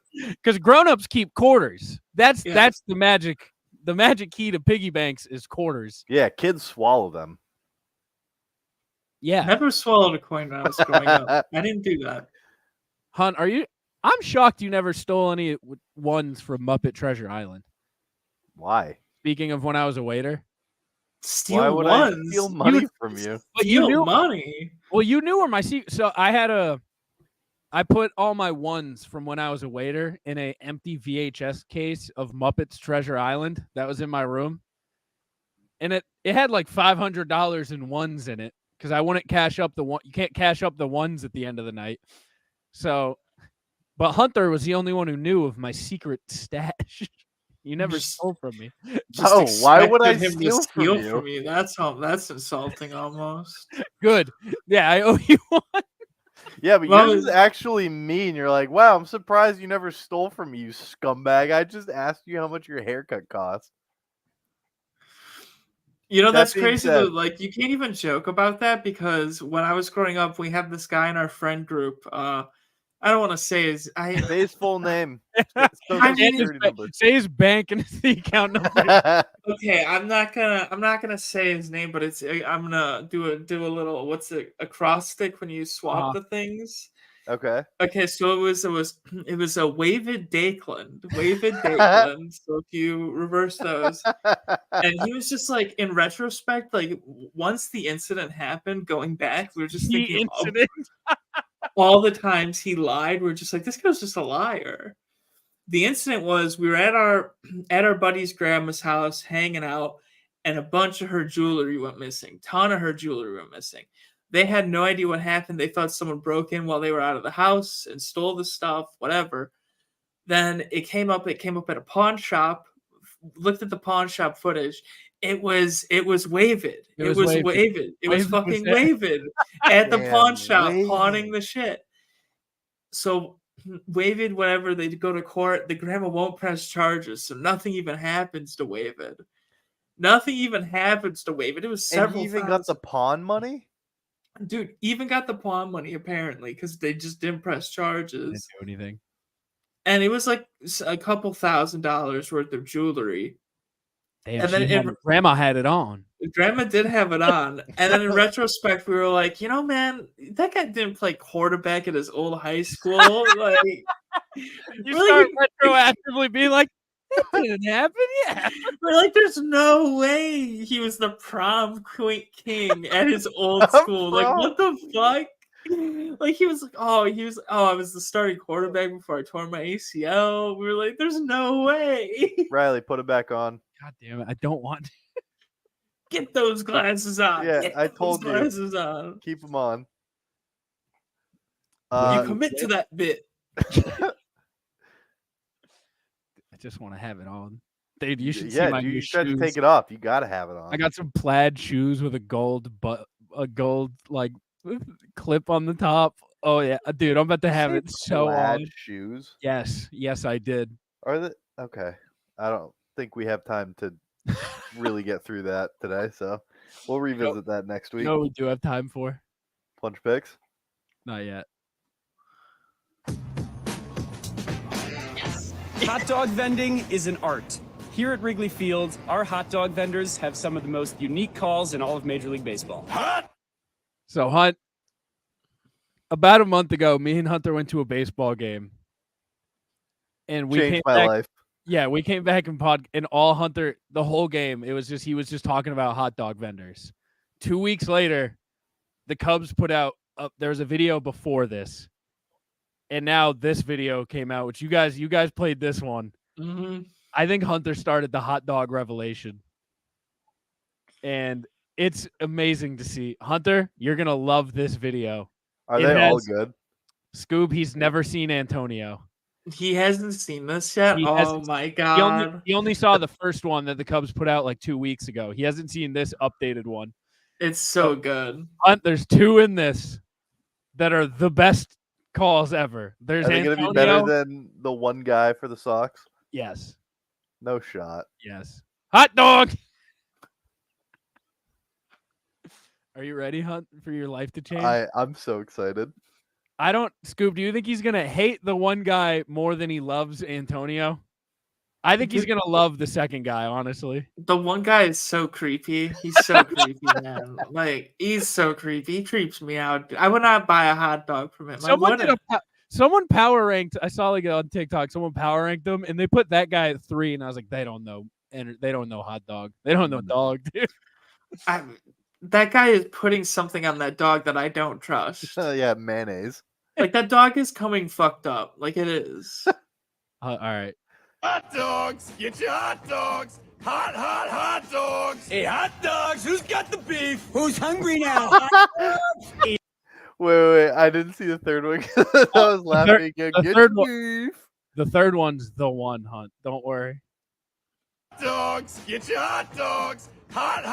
because grown-ups keep quarters. That's the magic. The magic key to piggy banks is quarters. Yeah, kids swallow them. Yeah, Never swallowed a coin when I was growing up. I didn't do that. Hunt, are you? I'm shocked you never stole any ones from Muppet Treasure Island. Why? Speaking of when I was a waiter. Steal Why would ones. I steal money from you? But you Steal knew money. Well, you knew where my secret. So I put all my ones from when I was a waiter in a empty VHS case of Muppets Treasure Island that was in my room, and it had like $500 in ones in it because I wouldn't cash up the one. You can't cash up the ones at the end of the night. So, but Hunter was the only one who knew of my secret stash. You never stole from me. Just why would I expected him to steal from you? That's insulting almost. Good. Yeah, I owe you one. Yeah, but Well, yours is actually mean. You're like, wow, I'm surprised you never stole from me, you scumbag. I just asked you how much your haircut cost. You know, That that's being crazy. said- Though. Like, you can't even joke about that because when I was growing up, we had this guy in our friend group. I don't want to say his. Say his full name. I Social mean, security number. Say his bank and the account number. Okay, I'm not gonna say his name, but I'm gonna do a little what's it acrostic when you swap the things. Okay. Okay, so it was a Wavid Dakeland. Wavid Dakeland. So if you reverse those, and he was just like in retrospect, like once the incident happened, going back, we were just thinking of all the times he lied. We are just like, this guy's just a liar. The incident was we were at our buddy's grandma's house hanging out, and a bunch of her jewelry went missing. Ton of her jewelry went missing. They had no idea what happened. They thought someone broke in while they were out of the house and stole the stuff, whatever. Then it came up at a pawn shop. Looked at the pawn shop footage. It was Wavid. It was Wavid. It was fucking Wavid at the pawn shop pawning the shit. So Wavid, whenever they go to court, the grandma won't press charges, so nothing even happens to Wavid. Nothing even happens to Wavid. It was several. And he even got the pawn money? Dude, even got the pawn money apparently because they just didn't press charges. Didn't do anything. And it was like a couple $1,000s worth of jewelry. Damn, and then grandma had it on. Grandma did have it on. And then in retrospect, we were like, you know, man, that guy didn't play quarterback at his old high school. Like, you start retroactively being like, that didn't happen. Yeah. We're like, there's no way he was the prom king at his old school. Like, what the fuck? Like he was like, I was the starting quarterback before I tore my ACL. We were like, there's no way. Riley, put it back on. God damn it, I don't want to. Get those glasses on. Yeah, Get I those told you. glasses on. Keep them on. You commit to that bit. I just want to have it on. Dude, you should see my new you should shoes. take it off. You gotta have it on. I got some plaid shoes with a gold like clip on the top. Oh yeah, dude, I'm about to have it so plaid on. shoes. Yes, I did. Are they okay? I don't think we have time to really get through that today, so we'll revisit that next week. No, we do have time for Plunge picks. Not yet. Hot dog vending is an art. Here at Wrigley Field, our hot dog vendors have some of the most unique calls in all of Major League Baseball. So, Hunt, about a month ago, me and Hunter went to a baseball game. And we Changed came my back, life. Yeah, we came back and Hunter, the whole game, he was just talking about hot dog vendors. 2 weeks later, the Cubs put out, there was a video before this. And now this video came out, which you guys played this one. Mm-hmm. I think Hunter started the hot dog revelation. And it's amazing to see. Hunter, you're going to love this video. Are they all good? Scoob, he's never seen Antonio. He hasn't seen this yet? Oh my God. He only saw the first one that the Cubs put out like 2 weeks ago. He hasn't seen this updated one. It's so good. Hunt, there's two in this that are the best calls ever. There's Are they going to be better than the one guy for the Sox? Yes. No shot. Yes. Hot dog! Are you ready, Hunt, for your life to change? I'm so excited. Scoob, do you think he's going to hate the one guy more than he loves Antonio? I think he's going to love the second guy, honestly. The one guy is so creepy. He's so creepy, man. Like, he's so creepy. He creeps me out. I would not buy a hot dog from him. Someone power ranked. I saw like on TikTok. Someone power ranked them, and they put that guy at 3. And I was like, they don't know, and they don't know hot dog. They don't know dog, dude. That guy is putting something on that dog that I don't trust. Yeah, mayonnaise. Like that dog is coming fucked up. Like it is. All right. Hot dogs! Get your hot dogs! Hot dogs! Hey, hot dogs! Who's got the beef? Who's hungry now? Wait, I didn't see the third one. I was laughing again. the Get third your one- beef. The third one's the one, Hunt. Don't worry. Dogs! Get your hot dogs! Hot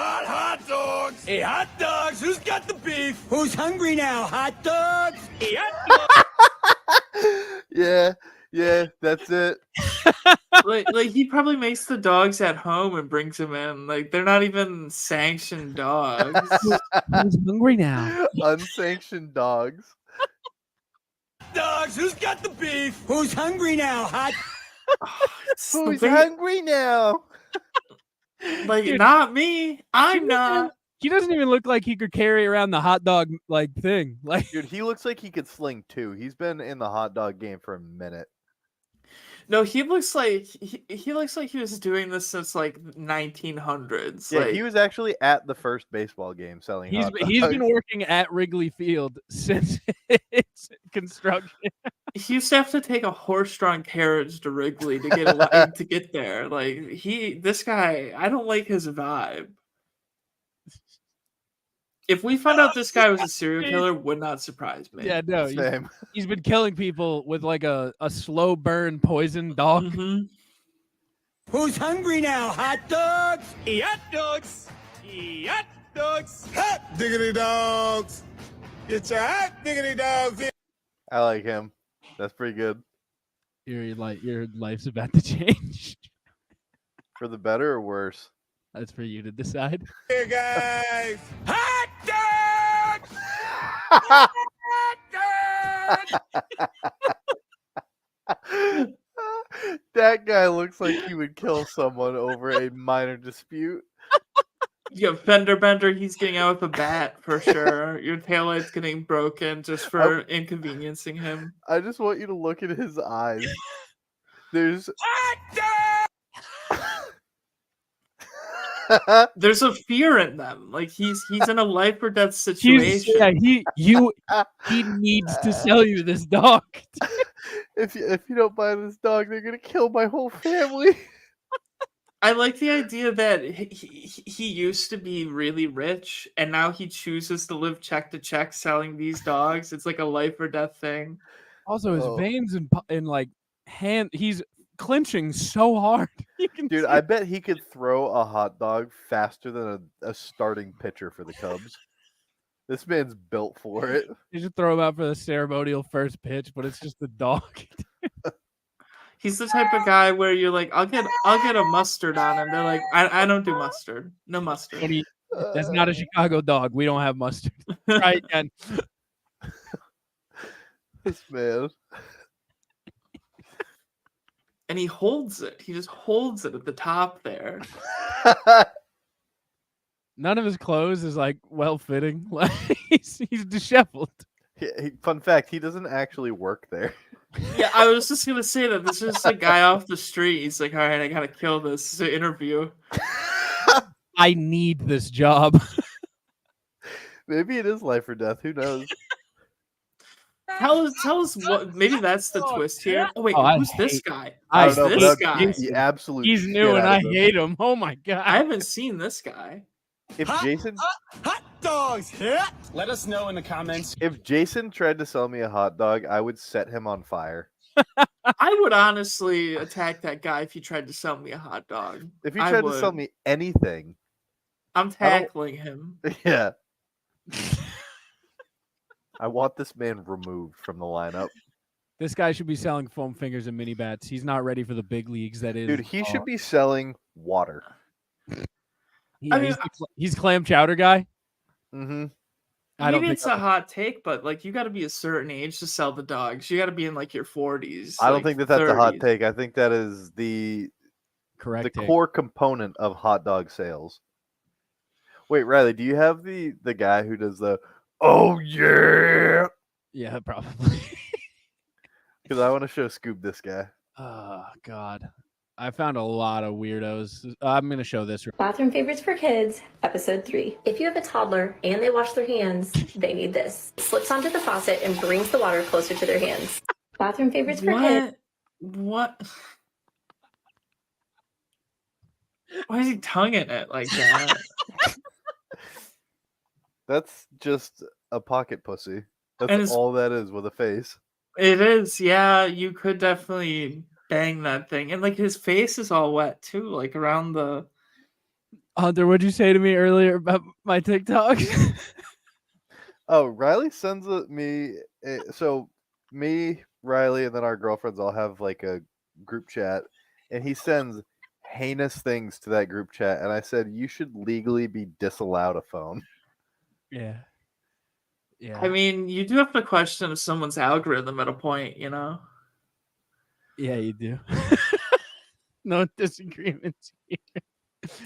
dogs! Hey, hot dogs! Who's got the beef? Who's hungry now? Hot dogs? Hey, hot dogs! Yeah, that's it. like he probably makes the dogs at home and brings them in. Like they're not even sanctioned dogs. Who's hungry now? Unsanctioned dogs. Dogs! Who's got the beef? Who's hungry now? Hot. Who's hungry now? Like Dude. not me. I'm not. He doesn't even look like he could carry around the hot dog like thing. Like, Dude, he looks like he could sling too. He's been in the hot dog game for a minute. No, he looks like he looks like he was doing this since like 1900s. Yeah, like, he was actually at the first baseball game selling hot dogs. he's been working at Wrigley Field since its construction. He used to have to take a horse-drawn carriage to Wrigley to get to get there. Like this guy, I don't like his vibe. If we found out this guy was a serial killer, would not surprise me. Yeah, no, Same. he's been killing people with like a slow burn poison dog. Mm-hmm. Who's hungry now? Hot dogs? Hot dogs! Hot dogs! Hot diggity dogs! Get your hot diggity dogs in! I like him. That's pretty good. Your life's about to change. For the better or worse? That's for you to decide. Here, guys! Hot dogs! That guy looks like he would kill someone over a minor dispute. You have fender bender. He's getting out with a bat for sure. Your taillight's getting broken just for inconveniencing him. I just want you to look at his eyes. There's There's a fear in them. Like he's in a life or death situation. He needs to sell you this dog. if you don't buy this dog, they're gonna kill my whole family. I like the idea that he used to be really rich and now he chooses to live check to check selling these dogs. It's like a life or death thing. Also, his veins and like hand, he's clenching so hard. Dude, I bet he could throw a hot dog faster than a starting pitcher for the Cubs. This man's built for it. You should throw him out for the ceremonial first pitch, but it's just the dog. He's the type of guy where you're like, I'll get a mustard on him. They're like, I don't do mustard. No mustard. That's not a Chicago dog. We don't have mustard. Try again. This man. And he holds it. He just holds it at the top there. None of his clothes is like well fitting. Like he's disheveled. Fun fact: he doesn't actually work there. Yeah, I was just gonna say that this is a guy off the street. He's like, all right, I gotta kill this interview. I need this job. Maybe it is life or death. Who knows? Tell us what. Maybe that's the twist here. Oh wait, who's this guy? I don't know, This guy. Absolutely. He's new and I hate him. Oh my god! I haven't seen this guy. If Jason, hot dogs, yeah. Let us know in the comments. if Jason tried to sell me a hot dog, I would set him on fire. I would honestly attack that guy if he tried to sell me a hot dog. If he tried to sell me anything, I'm tackling him. Yeah. I want this man removed from the lineup. This guy should be selling foam fingers and mini bats. He's not ready for the big leagues. That is, Dude, he should be selling water. Yeah, he's clam chowder guy. Mm-hmm. Maybe it's a hot take, but like you got to be a certain age to sell the dogs. You got to be in like your 40s. I don't like think that's a hot 30s. take. I think that is the correct core component of hot dog sales. Wait, Riley, do you have the guy who does the "oh yeah"? Yeah, probably. because I want to show Scoob this guy. Oh God, I found a lot of weirdos. I'm gonna show this. Bathroom favorites for kids, episode 3. If you have a toddler and they wash their hands, they need this. Slips onto the faucet and brings the water closer to their hands. Bathroom favorites for kids. What? Why is he tonguing it like that? That's just a pocket pussy. And That's it's- all that is with a face. It is, yeah. You could definitely bang that thing, and like his face is all wet too, like around the. Hunter, what'd you say to me earlier about my TikTok? Oh, Riley sends me. So me, Riley, and then our girlfriends all have like a group chat, and he sends heinous things to that group chat, and I said you should legally be disallowed a phone. Yeah. Yeah. I mean, you do have to question someone's algorithm at a point, you know. Yeah, you do. No disagreements here.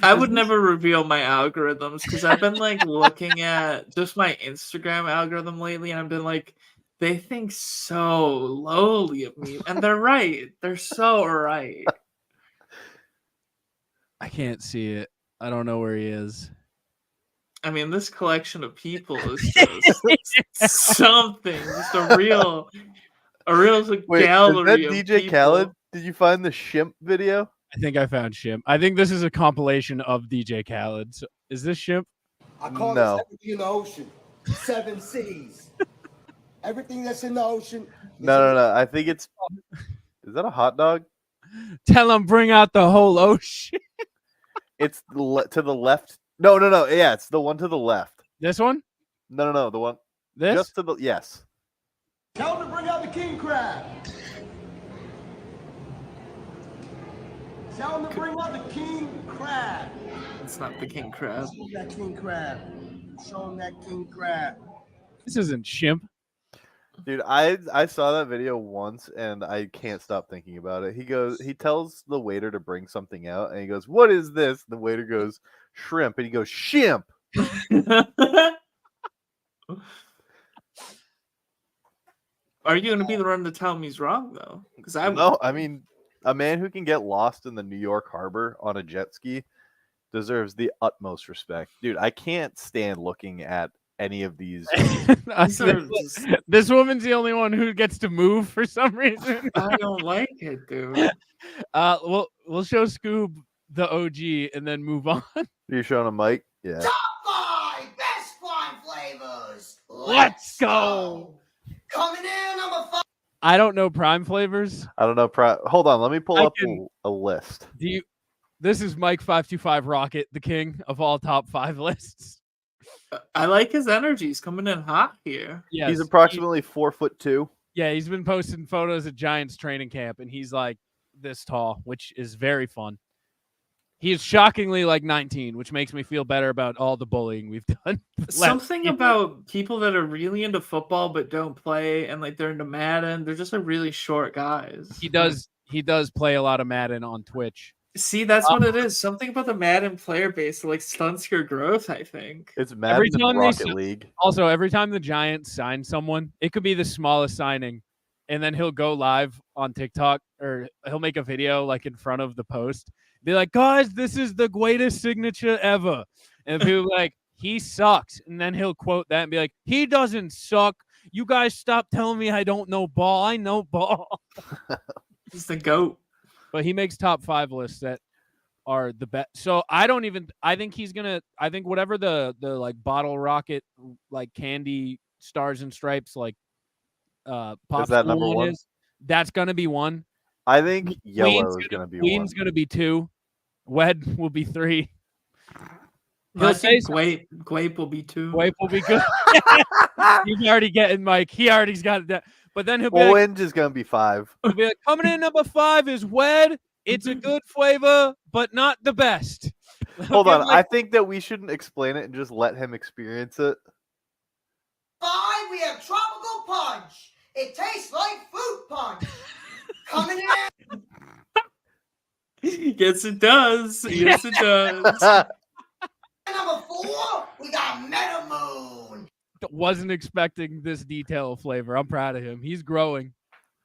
I would never reveal my algorithms because I've been like looking at just my Instagram algorithm lately, and I've been like, they think so lowly of me, and they're right. They're so right. I can't see it. I don't know where he is. I mean, this collection of people is just something. Just a real Wait, gallery is of that DJ people. Khaled? Did you find the Shimp video? I think I found Shimp. I think this is a compilation of DJ Khaled. So, is this Shimp? I call No. this everything in the ocean. 7 seas. Everything that's in the ocean. No. I think it's. Is that a hot dog? Tell him bring out the whole ocean. It's to the left. No. Yeah, it's the one to the left. This one? No. The one. This? Just to the yes. Tell them to bring out the king crab. Tell them to bring out the king crab. It's not the king crab. Show 'em that king crab. Show them that king crab. This isn't Shimp. Dude, I saw that video once and I can't stop thinking about it. He tells the waiter to bring something out and he goes, "What is this?" The waiter goes, "Shrimp," and he goes, "Shimp." Are you going to be the one to tell me he's wrong though? Because I No, I mean, a man who can get lost in the New York harbor on a jet ski deserves the utmost respect. Dude, I can't stand looking at any of these. This woman's the only one who gets to move for some reason. I don't like it, dude. We'll show Scoob the OG and then move on. You showing a mic? Yeah. Top 5 best slime flavors. Let's go. Coming in number 5. I don't know prime flavors. I don't know. Hold on, let me pull I up can- a list. This is Mike 525 Rocket, the king of all top 5 lists. I like his energy. He's coming in hot here. Yes, He's approximately 4'2". Yeah, he's been posting photos at Giants training camp, and he's like this tall, which is very fun. He is shockingly like 19, which makes me feel better about all the bullying we've done. Something about people that are really into football but don't play, and like they're into Madden. They're just like really short guys. He does play a lot of Madden on Twitch. See, that's what it is. Something about the Madden player base like stunts your growth, I think. It's Madden and Rocket League. Also, every time the Giants sign someone, it could be the smallest signing, and then he'll go live on TikTok or he'll make a video like in front of the post. Be like, guys, this is the greatest signature ever. And people be like, he sucks. And then he'll quote that and be like, he doesn't suck. You guys stop telling me I don't know ball. I know ball. He's the GOAT. But he makes top 5 lists that are the best. So I think whatever the like bottle rocket, like candy stars and stripes, like pop Is that number one one? is, that's going to be 1. I think yellow is going to be Queen's 1. going to be 2. Wed will be 3. I think Guape will be 2. Guape will be good. He's already getting Mike. He already's got that. But then he'll be like, Orange is going to be 5. he'll be like, coming in number 5 is Wed. It's a good flavor, but not the best. Hold He'll on. be I like, think that we shouldn't explain it and just let him experience it. 5, we have tropical punch. It tastes like fruit punch. Coming in. Yes, it does. Yes, it does. Number 4, we got Meta Moon. wasn't expecting this detail of flavor. I'm proud of him. He's growing.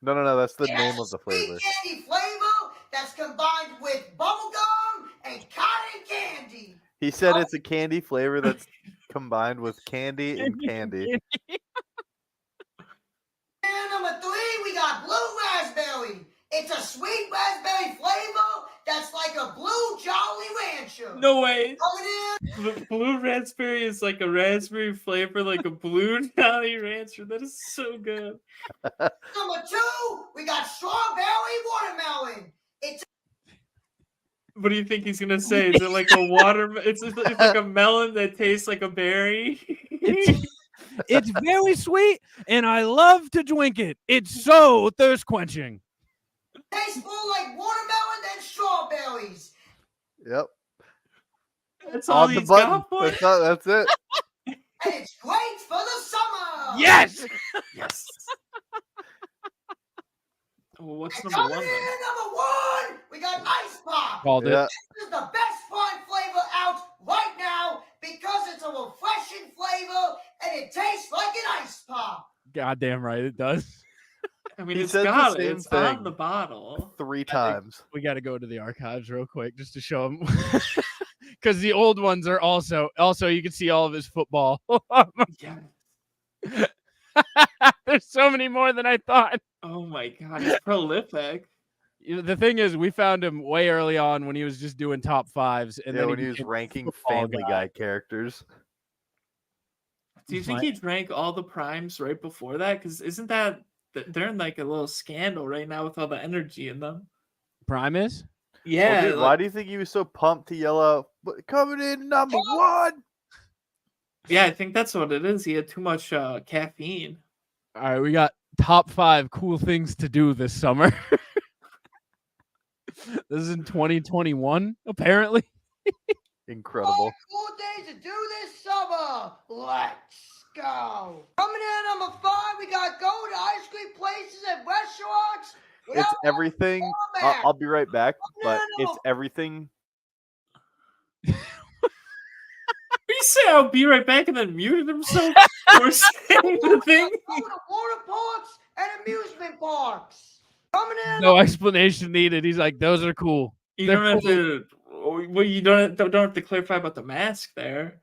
No. That's the It name has of the a sweet flavor. candy flavor that's combined with bubblegum and cotton candy. He said it's a candy flavor that's combined with candy and candy. And number 3, we got blue raspberry. It's a sweet raspberry flavor that's like a blue Jolly Rancher. No way. Coming in. Blue raspberry is like a raspberry flavor, like a blue Jolly Rancher. That is so good. Number 2, we got strawberry watermelon. It's What do you think he's gonna say? Is it like a water? It's like a melon that tastes like a berry. It's very sweet, and I love to drink it. It's so thirst quenching. tastes more like watermelon than strawberries. Yep. That's all On the he's button. got for you? That's it. And it's great for the summer. Yes. Yes. Well, what's And number coming one in then? at number 1, we got Ice Pop. Called Yeah. it. This is the best prime flavor out right now because it's a refreshing flavor and it tastes like an ice pop. Goddamn right, it does. I mean, He it's said the got it. same It's on thing. the bottle. 3 times. We got to go to the archives real quick just to show him, because the old ones are also you can see all of his football. Yeah. There's so many more than I thought. Oh my god, he's prolific. You know, the thing is, we found him way early on when he was just doing top fives, and Yeah, then when he was became a ranking football Family guy. Guy characters. Do you think he drank all the primes right before that? Because isn't that they're in like a little scandal right now with all the energy in them? Prime is? Yeah. Well, dude, why do you think he was so pumped to yell out, "But coming in number 1"? Yeah, I think that's what it is. He had too much caffeine. All right, we got top 5 cool things to do this summer. This is in 2021, apparently. Incredible. 4 cool days to do this summer. Let's go. Coming in at number 5, we got go to ice cream places and restaurants. It's without everything. format. I'll be right back, but No. it's everything. He said I'll be right back and then muted himself for saying the thing. Go to water parks and amusement parks. Coming in at No explanation needed. He's like, those are cool. You They're don't have cool. to. Well, you don't have to clarify about the mask there.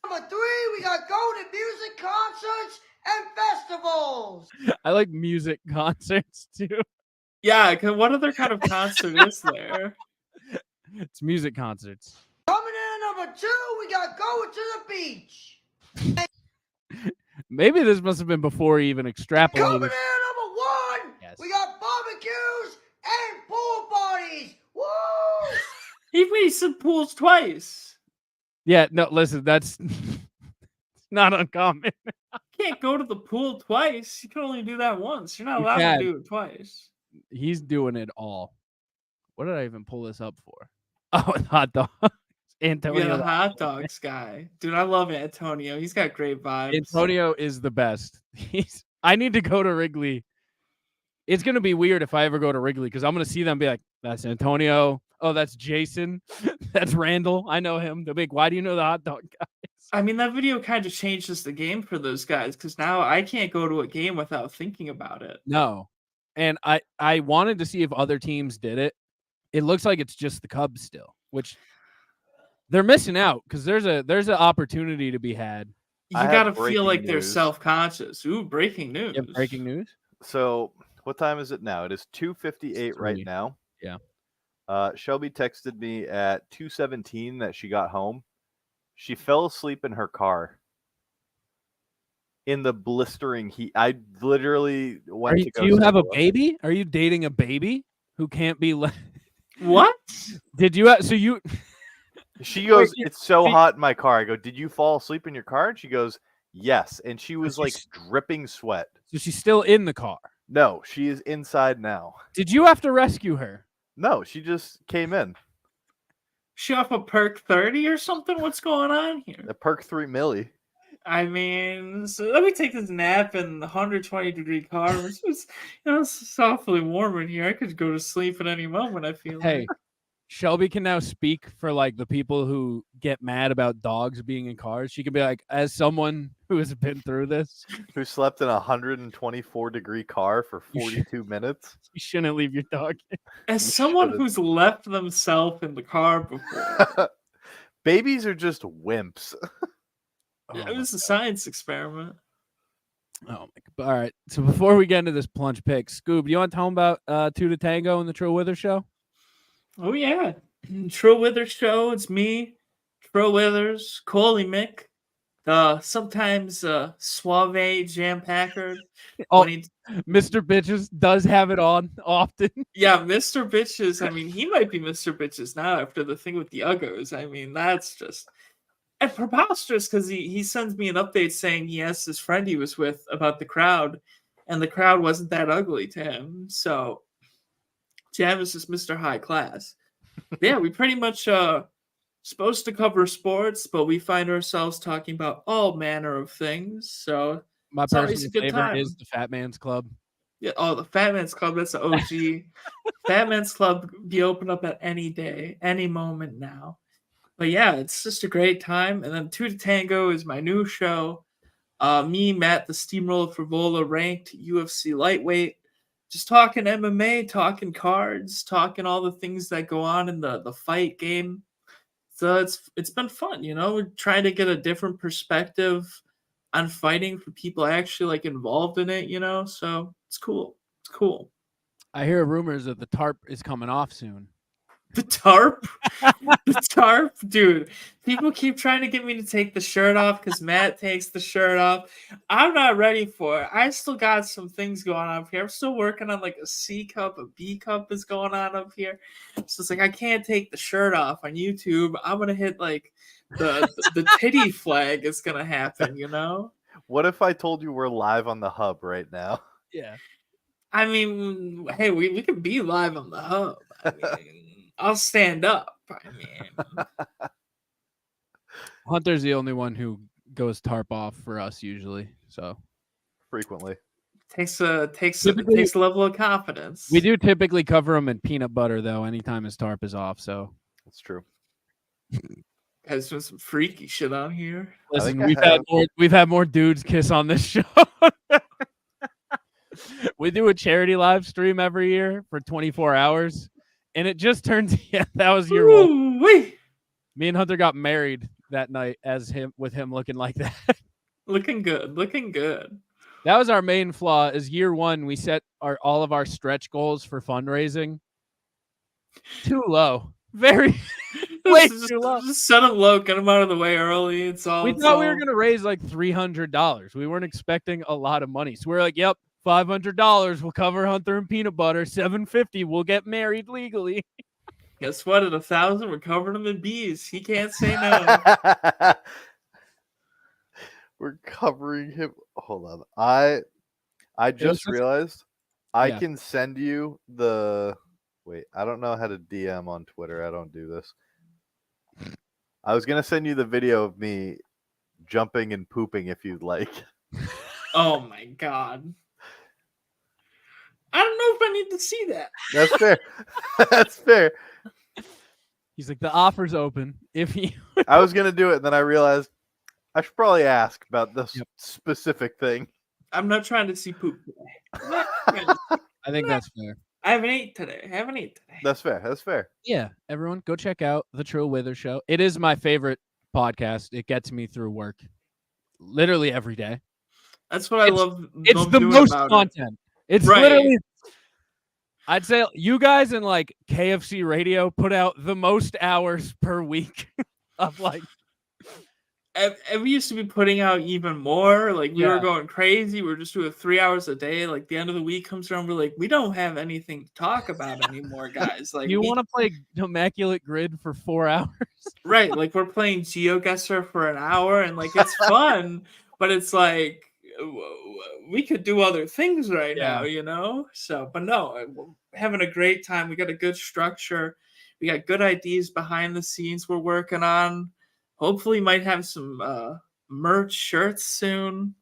number 3, we got go to music concerts and festivals. I like music concerts too. Yeah, cause what other kind of concert is there? It's music concerts. Coming in at number 2, we got going to the beach. Maybe this must have been before he even Coming extrapolated. in at number 1, Yes. we got barbecues and pool parties. Woo! He said pools twice. Yeah, no, listen, that's not uncommon. You can't go to the pool twice. You can only do that once. You're not You allowed can. to do it twice. He's doing it all. What did I even pull this up for? Oh, hot dog. Antonio. Yeah, the hot dogs guy. Dude, I love Antonio. He's got great vibes. Antonio is the best. I need to go to Wrigley. It's gonna be weird if I ever go to Wrigley because I'm gonna see them and be like, that's Antonio. Oh, that's Jason. That's Randall. I know him. They'll be like, why do you know the hot dog guy? I mean, that video kind of changes the game for those guys because now I can't go to a game without thinking about it. No. And I wanted to see if other teams did it. It looks like it's just the Cubs still, which they're missing out because there's an opportunity to be had. You I have gotta feel breaking like they're news. self-conscious. Ooh, breaking news. You have breaking news. So, what time is it now? It is 2:58 right 3. now. Yeah. Shelby texted me at 2:17 that she got home. She fell asleep in her car in the blistering heat. I literally went to go. Do you say have a hello. baby? Are you dating a baby who can't be let? What? Did you? So you? She goes, Wait, "It's so wait. hot in my car." I go, "Did you fall asleep in your car?" And she goes, "Yes." And she was like she's- dripping sweat. So she's still in the car. No, she is inside now. Did you have to rescue her? No, she just came in. She off a perk 30 or something? What's going on here? The perk 3 milli. I mean, so let me take this nap in the 120-degree car. It's awfully warm in here. I could go to sleep at any moment, I feel Hey, like. Shelby can now speak for like the people who get mad about dogs being in cars. She can be like, as someone who has been through this, Who slept in a 124-degree car for 42 minutes? you shouldn't leave your dog in. As someone who's left themselves in the car before, Babies are just wimps. it was a science experiment. Oh my! All right. So before we get into this plunge pick, Scoob, you want to tell them about To Tango and the Trill Withers Show? Oh yeah, Trill Withers Show. It's me, Trill Withers, Coley Mick, sometimes Suave Jam Packard. Oh, Mr. Bitches does have it on often. Yeah, Mr. Bitches. I mean, he might be Mr. Bitches now after the thing with the Uggos. I mean, that's just and preposterous because he sends me an update saying he asked his friend he was with about the crowd, and the crowd wasn't that ugly to him. So Jam is just Mr. High Class. Yeah, we pretty much supposed to cover sports, but we find ourselves talking about all manner of things. So My it's always personal a good favorite time. is the Fat Man's Club. Yeah, oh, the Fat Man's Club, that's the OG. Fat Man's Club be open up at any day, any moment now. But yeah, it's just a great time. And then To Tango is my new show. Me, Matt, the Steamroller Frivola, ranked UFC lightweight. Just talking MMA, talking cards, talking all the things that go on in the fight game. So it's been fun, you know. We're trying to get a different perspective on fighting for people actually like involved in it, you know. So it's cool. It's cool. I hear rumors that the tarp is coming off soon. The tarp? The tarp? Dude, people keep trying to get me to take the shirt off because Matt takes the shirt off. I'm not ready for it. I still got some things going on up here. I'm still working on like a C cup, a B cup is going on up here. So it's like I can't take the shirt off on YouTube. I'm gonna hit like the titty flag is gonna happen, you know? What if I told you we're live on the hub right now? Yeah. I mean, hey, we can be live on the hub. I mean, I'll stand up. I mean, Hunter's the only one who goes tarp off for us usually. So frequently takes a level of confidence. We do typically cover him in peanut butter though. Anytime his tarp is off, so that's true. Guys doing some freaky shit on here. Listen, we've had more dudes kiss on this show. We do a charity live stream every year for 24 hours. And it just turns, yeah, that was year one. Me and Hunter got married that night with him looking like that. Looking good. That was our main flaw is year one. We set all of our stretch goals for fundraising too low. Way too low. Just set them low, get them out of the way early. We thought we were going to raise like $300. We weren't expecting a lot of money. So we were like, yep. $500 will cover Hunter and peanut butter. $750 we'll get married legally. Guess what? At 1,000, we're covering him in bees. He can't say no. We're covering him. Hold on. I just realized I can send you the. Wait, I don't know how to DM on Twitter. I don't do this. I was gonna send you the video of me jumping and pooping if you'd like. Oh my god. I don't know if I need to see that. That's fair. That's fair. He's like, the offer's open. If you I was gonna do it, and then I realized I should probably ask about this specific thing. I'm not trying to see poop today. I think that's fair. I haven't ate today. That's fair. Yeah, everyone go check out the Trill Withers Show. It is my favorite podcast. It gets me through work literally every day. That's what I love. It's the most content. It's literally, I'd say you guys in like KFC radio put out the most hours per week of like. And we used to be putting out even more. Like we were going crazy. We were just doing 3 hours a day. Like the end of the week comes around, we're like, we don't have anything to talk about anymore, guys. Like you want to play Immaculate Grid for 4 hours, right? Like we're playing GeoGuessr for an hour, and like it's fun, but it's like. We could do other things right now, you know? So, but no, we're having a great time. We got a good structure. We got good ideas behind the scenes we're working on. Hopefully might have some merch shirts soon.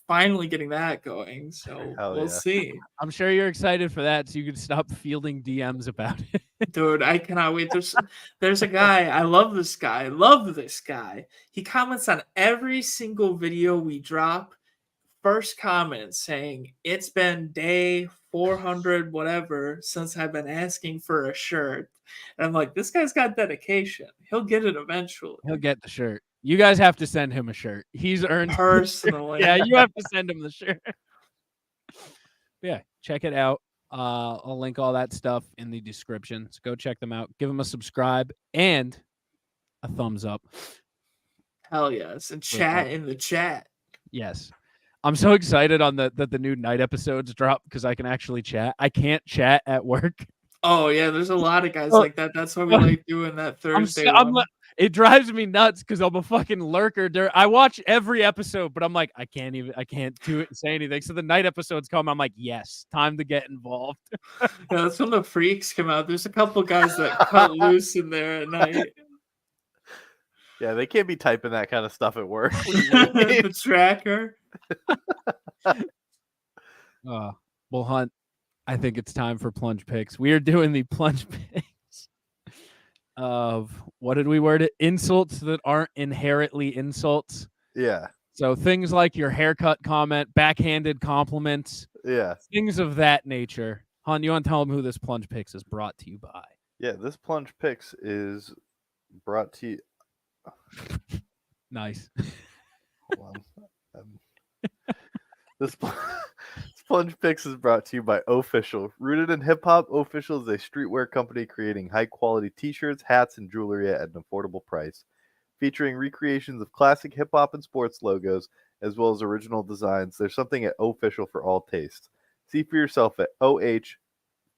finally getting that going. So Hell we'll yeah. see. I'm sure you're excited for that, so you can stop fielding DMs about it. Dude, I cannot wait. There's a guy. I love this guy. I love this guy. He comments on every single video we drop. First comment saying, "It's been day 400 whatever since I've been asking for a shirt." And I'm like, this guy's got dedication. He'll get it eventually. He'll get the shirt. You guys have to send him a shirt. He's earned Personally. Yeah, you have to send him the shirt. Yeah, check it out. I'll link all that stuff in the description. So go check them out. Give them a subscribe and a thumbs up. Hell yes. And chat in the chat. Yes. I'm so excited on that the new night episodes drop because I can actually chat. I can't chat at work. Oh yeah, there's a lot of guys like that. That's why we like doing that Thursday. It drives me nuts because I'm a fucking lurker. I watch every episode, but I'm like, I can't do it and say anything. So the night episodes come, I'm like, yes, time to get involved. Yeah, that's when the freaks come out. There's a couple guys that cut loose in there at night. Yeah, they can't be typing that kind of stuff at work. The tracker. Well, Hunt, I think it's time for plunge picks. We are doing the plunge picks of, what did we word it? Insults that aren't inherently insults. Yeah. So things like your haircut comment, backhanded compliments. Yeah. Things of that nature. Hunt, you want to tell them who this plunge picks is brought to you by? Yeah, this plunge picks is brought to you. Nice. Hold on. This Plunge Picks is brought to you by Official. Rooted in hip-hop, Official is a streetwear company creating high-quality t-shirts, hats, and jewelry at an affordable price. Featuring recreations of classic hip-hop and sports logos, as well as original designs, there's something at Official for all tastes. See for yourself at OH,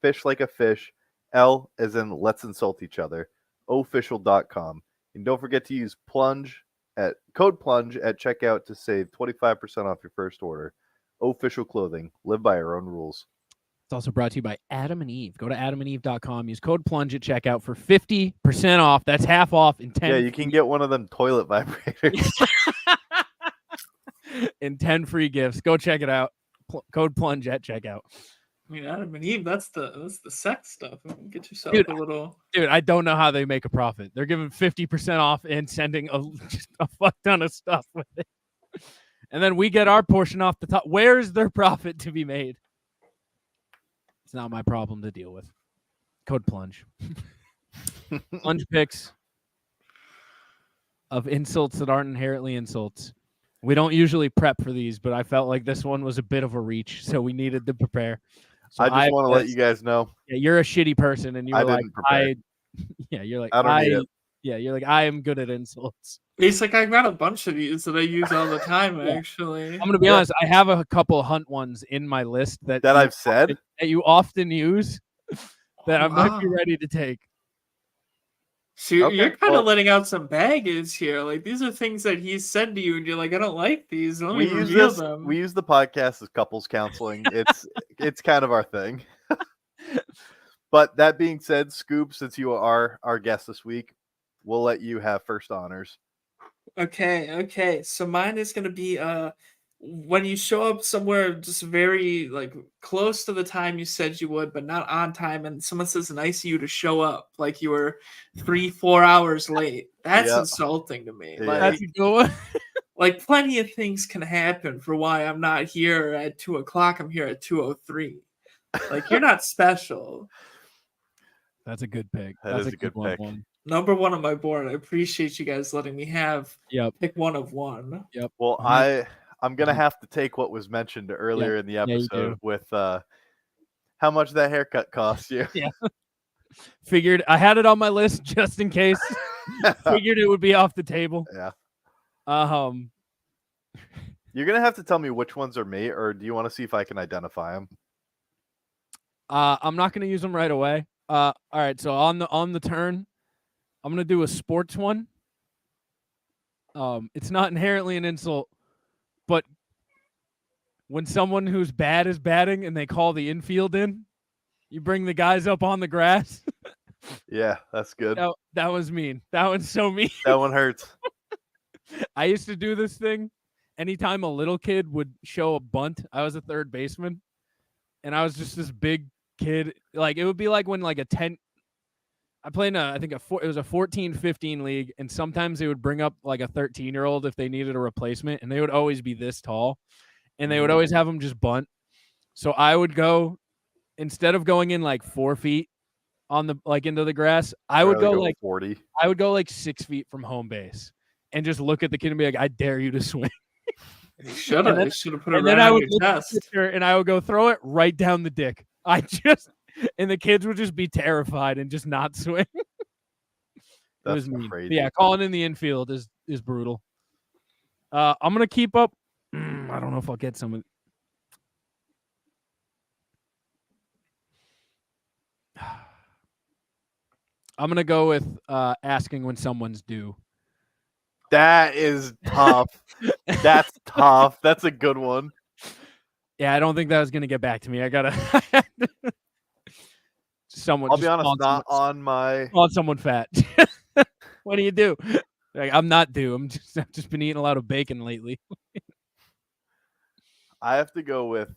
fish like a fish, L as in let's insult each other, official.com. And don't forget to use code Plunge at checkout to save 25% off your first order. Official Clothing. Live by our own rules. It's also brought to you by Adam and Eve. Go to adamandeve.com. Use code Plunge at checkout for 50% off. That's half off in 10. Yeah, you can get one of them toilet vibrators. And 10 free gifts. Go check it out. Code Plunge at checkout. I mean, Adam and Eve, that's the sex stuff. Get yourself Dude, a little. Dude, I don't know how they make a profit. They're giving 50% off and sending just a fuck ton of stuff with it. And then we get our portion off the top. Where is their profit to be made? It's not my problem to deal with. Code Plunge. Plunge picks of insults that aren't inherently insults. We don't usually prep for these, but I felt like this one was a bit of a reach, so we needed to prepare. So I just want to let you guys know. Yeah, you're a shitty person, and you're like, you're like, you're like, I am good at insults. He's like, I've got a bunch of these that I use all the time, actually. I'm gonna be honest, I have a couple Hunt ones in my list that I've said that you often use that I might be ready to take. So you're kind of letting out some baggage here. Like, these are things that he's said to you, and you're like, I don't like these. Let me reveal them. We use the podcast as couples counseling. It's kind of our thing. But that being said, Scoob, since you are our guest this week, we'll let you have first honors. Okay. So mine is gonna be when you show up somewhere just very like close to the time you said you would, but not on time, and someone says nice of you to show up like you were 3-4 hours late. That's insulting to me. Yeah. Like, That's a good one. Like, plenty of things can happen for why I'm not here at 2:00. I'm here at 2:03. Like, you're not special. That's a good pick. That's a good pick. Number one on my board. I appreciate you guys letting me have pick one of one. Yep. Well, I'm gonna have to take what was mentioned earlier in the episode with how much that haircut cost you. Yeah. Figured I had it on my list just in case. Figured it would be off the table. Yeah. You're gonna have to tell me which ones are me, or do you want to see if I can identify them? I'm not gonna use them right away. All right. So on the turn, I'm gonna do a sports one. It's not inherently an insult, but when someone who's bad is batting and they call the infield in, you bring the guys up on the grass. Yeah, that's good. That was mean. That one's so mean. That one hurts. I used to do this thing, anytime a little kid would show a bunt, I was a third baseman, and I was just this big kid. Like it would be like when like a 10. I played in it was a 14-15 league, and sometimes they would bring up like a 13-year-old if they needed a replacement, and they would always be this tall, and they would always have them just bunt. So I would go, instead of going in like 4 feet on the like into the grass, I would go like 40. I would go like 6 feet from home base and just look at the kid and be like, I dare you to swing. You should have put it And right then I on would your look at the chest. pitcher and I would go throw it right down the dick. And the kids would just be terrified and just not swing. It That's was mean. crazy. But yeah, calling in the infield is brutal. I'm gonna keep up. I don't know if I'll get some of. I'm gonna go with asking when someone's due. That is tough. That's tough. That's a good one. Yeah, I don't think that was gonna get back to me. I gotta. Someone. I'll be just honest, call not someone- on my. Call someone fat. What do you do? Like, I'm not due. I've just been eating a lot of bacon lately. I have to go with,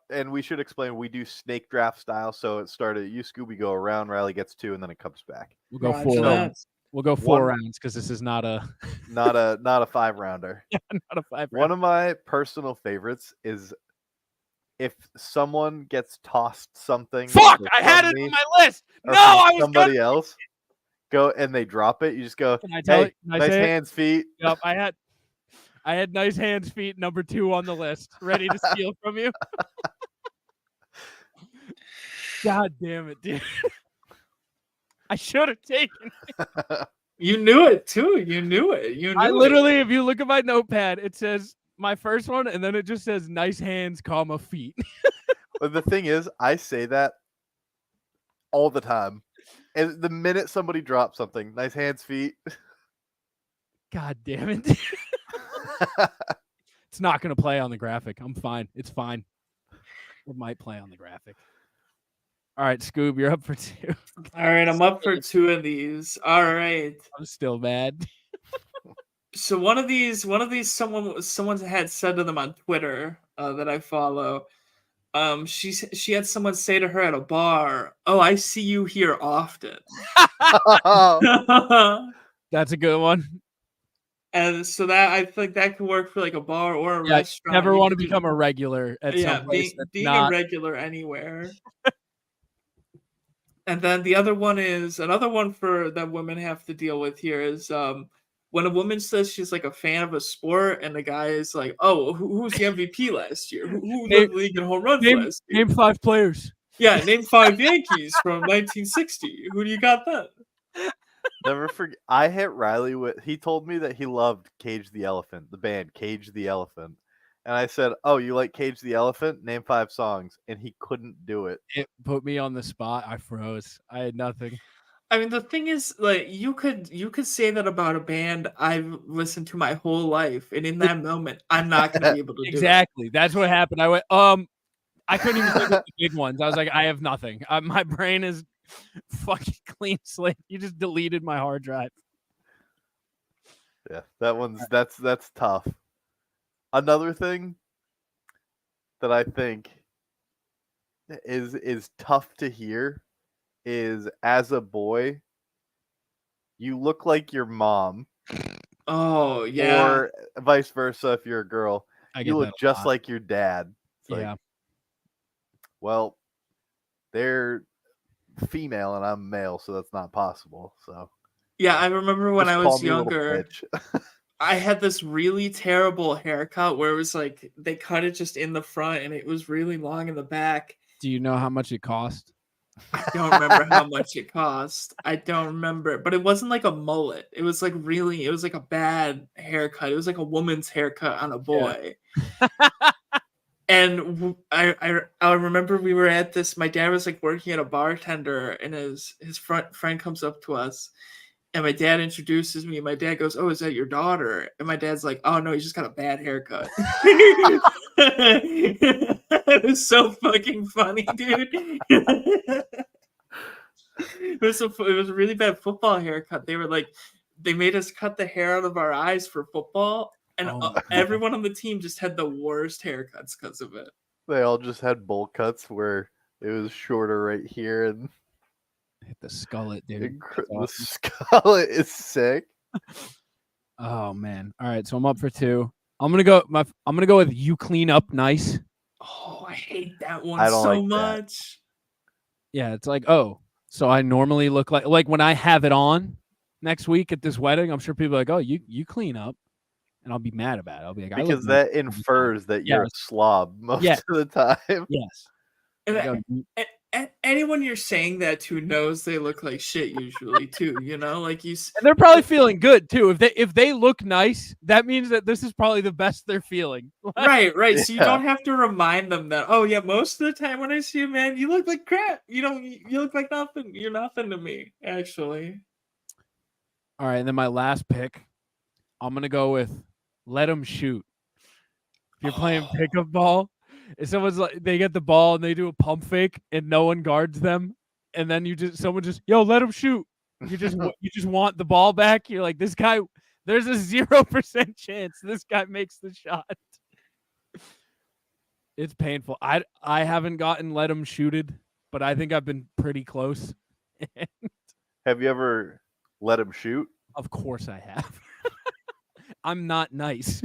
and we should explain, we do snake draft style. So it started, you, Scooby, go around, Riley gets 2, and then it comes back. We'll go Roger 4 that. rounds. We'll go 4 rounds because this is not a Not a 5-rounder. not a 5 round. One of my personal favorites is if someone gets tossed something. Fuck! either I had from it me on my list. or No, from I was somebody gonna- else. Go and they drop it. You just go, Can I tell hey, it? Can I nice say it? hands, feet. Yep, I had nice hands, feet, number 2 on the list, ready to steal from you. God damn it, dude. I should have taken it. You knew it too. You knew it. You knew I it. literally, if you look at my notepad, it says my first one, and then it just says nice hands, comma, feet. But the thing is, I say that all the time. And the minute somebody drops something, nice hands, feet. God damn it. It's not going to play on the graphic. I'm fine. It's fine. It might play on the graphic. All right, Scoob, you're up for 2. All right, I'm up for 2 of these. All right. I'm still mad. So one of these, someone had said to them on Twitter that I follow. She had someone say to her at a bar, "Oh, I see you here often." That's a good one. And so that I think that could work for like a bar or a Yeah, restaurant. never You want to could- become a regular at some place that's being not. a regular anywhere. And then the other one is another one for that women have to deal with here is when a woman says she's like a fan of a sport and the guy is like, "Oh, who's the MVP last year? Who led the league in home runs last year?" Name 5 players. Yeah, name 5 Yankees from 1960. Who do you got then? Never forget. I hit Riley with. He told me that he loved Cage the Elephant, the band Cage the Elephant, and I said, "Oh, you like Cage the Elephant? Name 5 songs," and he couldn't do it. It put me on the spot. I froze. I had nothing. I mean, the thing is, like, you could say that about a band I've listened to my whole life, and in that moment, I'm not going to be able to do it. Exactly. That's what happened. I went, I couldn't even think of the big ones. I was like, I have nothing. My brain is fucking clean slate. You just deleted my hard drive. Yeah, that's tough. Another thing that I think is tough to hear is, as a boy, you look like your mom. Oh, yeah. Or vice versa if you're a girl. I get You that look a just lot. like your dad. It's like, Yeah. well, they're female and I'm male, so that's not possible. So Yeah, I remember when just I call was me a little younger, bitch. I had this really terrible haircut where it was like they cut it just in the front and it was really long in the back. Do you know how much it cost? I don't remember how much it cost. I don't remember, but it wasn't like a mullet. It was like it was like a bad haircut. It was like a woman's haircut on a boy. And I remember we were at this. My dad was like working at a bartender, and his friend comes up to us, and my dad introduces me. And my dad goes, "Oh, is that your daughter?" And my dad's like, "Oh no, he's just got a bad haircut." It was so fucking funny, dude. It was a really bad football haircut. They were like, they made us cut the hair out of our eyes for football. And Oh, everyone on the team just had the worst haircuts because of it. They all just had bowl cuts where it was shorter right here, and hit the skullet, dude. That's the awesome. skullet is sick. Oh man. All right, so I'm up for 2. I'm gonna go with you clean up nice. Oh, I hate that one I don't so like that. much. Yeah, it's like, oh, so I normally look like when I have it on next week at this wedding, I'm sure people are like, oh, you clean up. And I'll be mad about it. I'll be like, Because that infers that you're a slob most of the time. Yes. And anyone you're saying that to knows they look like shit usually too. You know, like you. And they're probably feeling good too. If they look nice, that means that this is probably the best they're feeling. Right. So you don't have to remind them that. Oh yeah, most of the time when I see you, man, you look like crap. You look like nothing. You're nothing to me, actually. All right, and then my last pick, I'm gonna go with let them shoot. If you're playing pickup ball, if someone's like they get the ball and they do a pump fake and no one guards them, and then someone just let them shoot. You just want the ball back. You're like, this guy. There's a 0% chance this guy makes the shot. It's painful. I haven't gotten let him shooted, but I think I've been pretty close. Have you ever let him shoot? Of course I have. I'm not nice.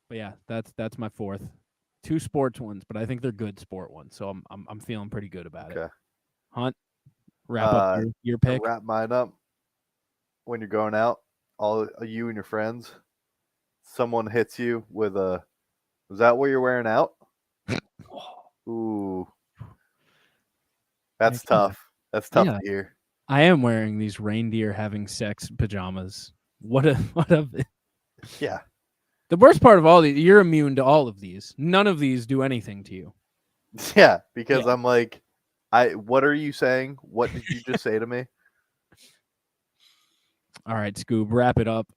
But yeah, that's my 4th. 2 sports ones, but I think they're good sport ones, so I'm feeling pretty good about it. Hunt, wrap up your pick. Wrap mine up. When you're going out, all you and your friends, someone hits you with a. Is that what you're wearing out? Ooh, that's tough. That's tough to hear. I am wearing these reindeer having sex pajamas. What a yeah. The worst part of all these, you're immune to all of these. None of these do anything to you. Yeah, because I'm like, what are you saying? What did you just say to me? All right, Scoob, wrap it up.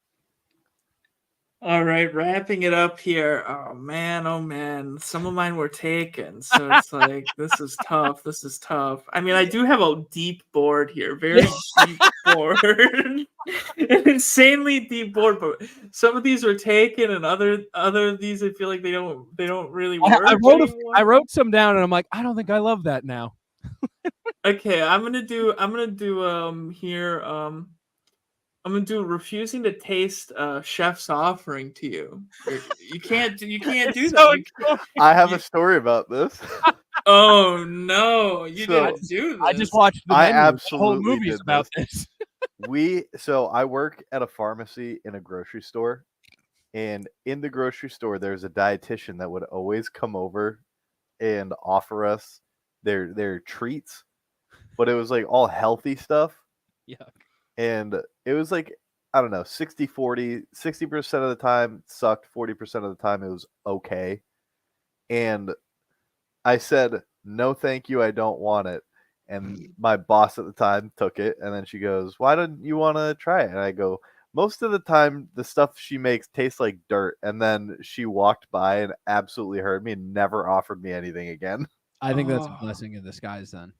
All right, wrapping it up here. Oh man, some of mine were taken, so it's like this is tough. I mean, I do have a deep board here, very deep board, an insanely deep board. But some of these were taken, and other of these, I feel like they don't really work. I wrote some down, and I'm like, I don't think I love that now. Okay, I'm gonna do here. I'm gonna do refusing to taste chef's offering to you. You can't do that. I have a story about this. Oh no, you didn't do this. I just watched the I menu. absolutely The whole movie's did about this. So I work at a pharmacy in a grocery store, and in the grocery store there's a dietitian that would always come over and offer us their treats, but it was like all healthy stuff. Yeah. And it was like, I don't know, 60-40, 60% of the time sucked, 40% of the time it was okay. And I said, no, thank you, I don't want it. And my boss at the time took it, and then she goes, why don't you want to try it? And I go, most of the time the stuff she makes tastes like dirt. And then she walked by and absolutely heard me and never offered me anything again. I think that's a blessing in disguise then.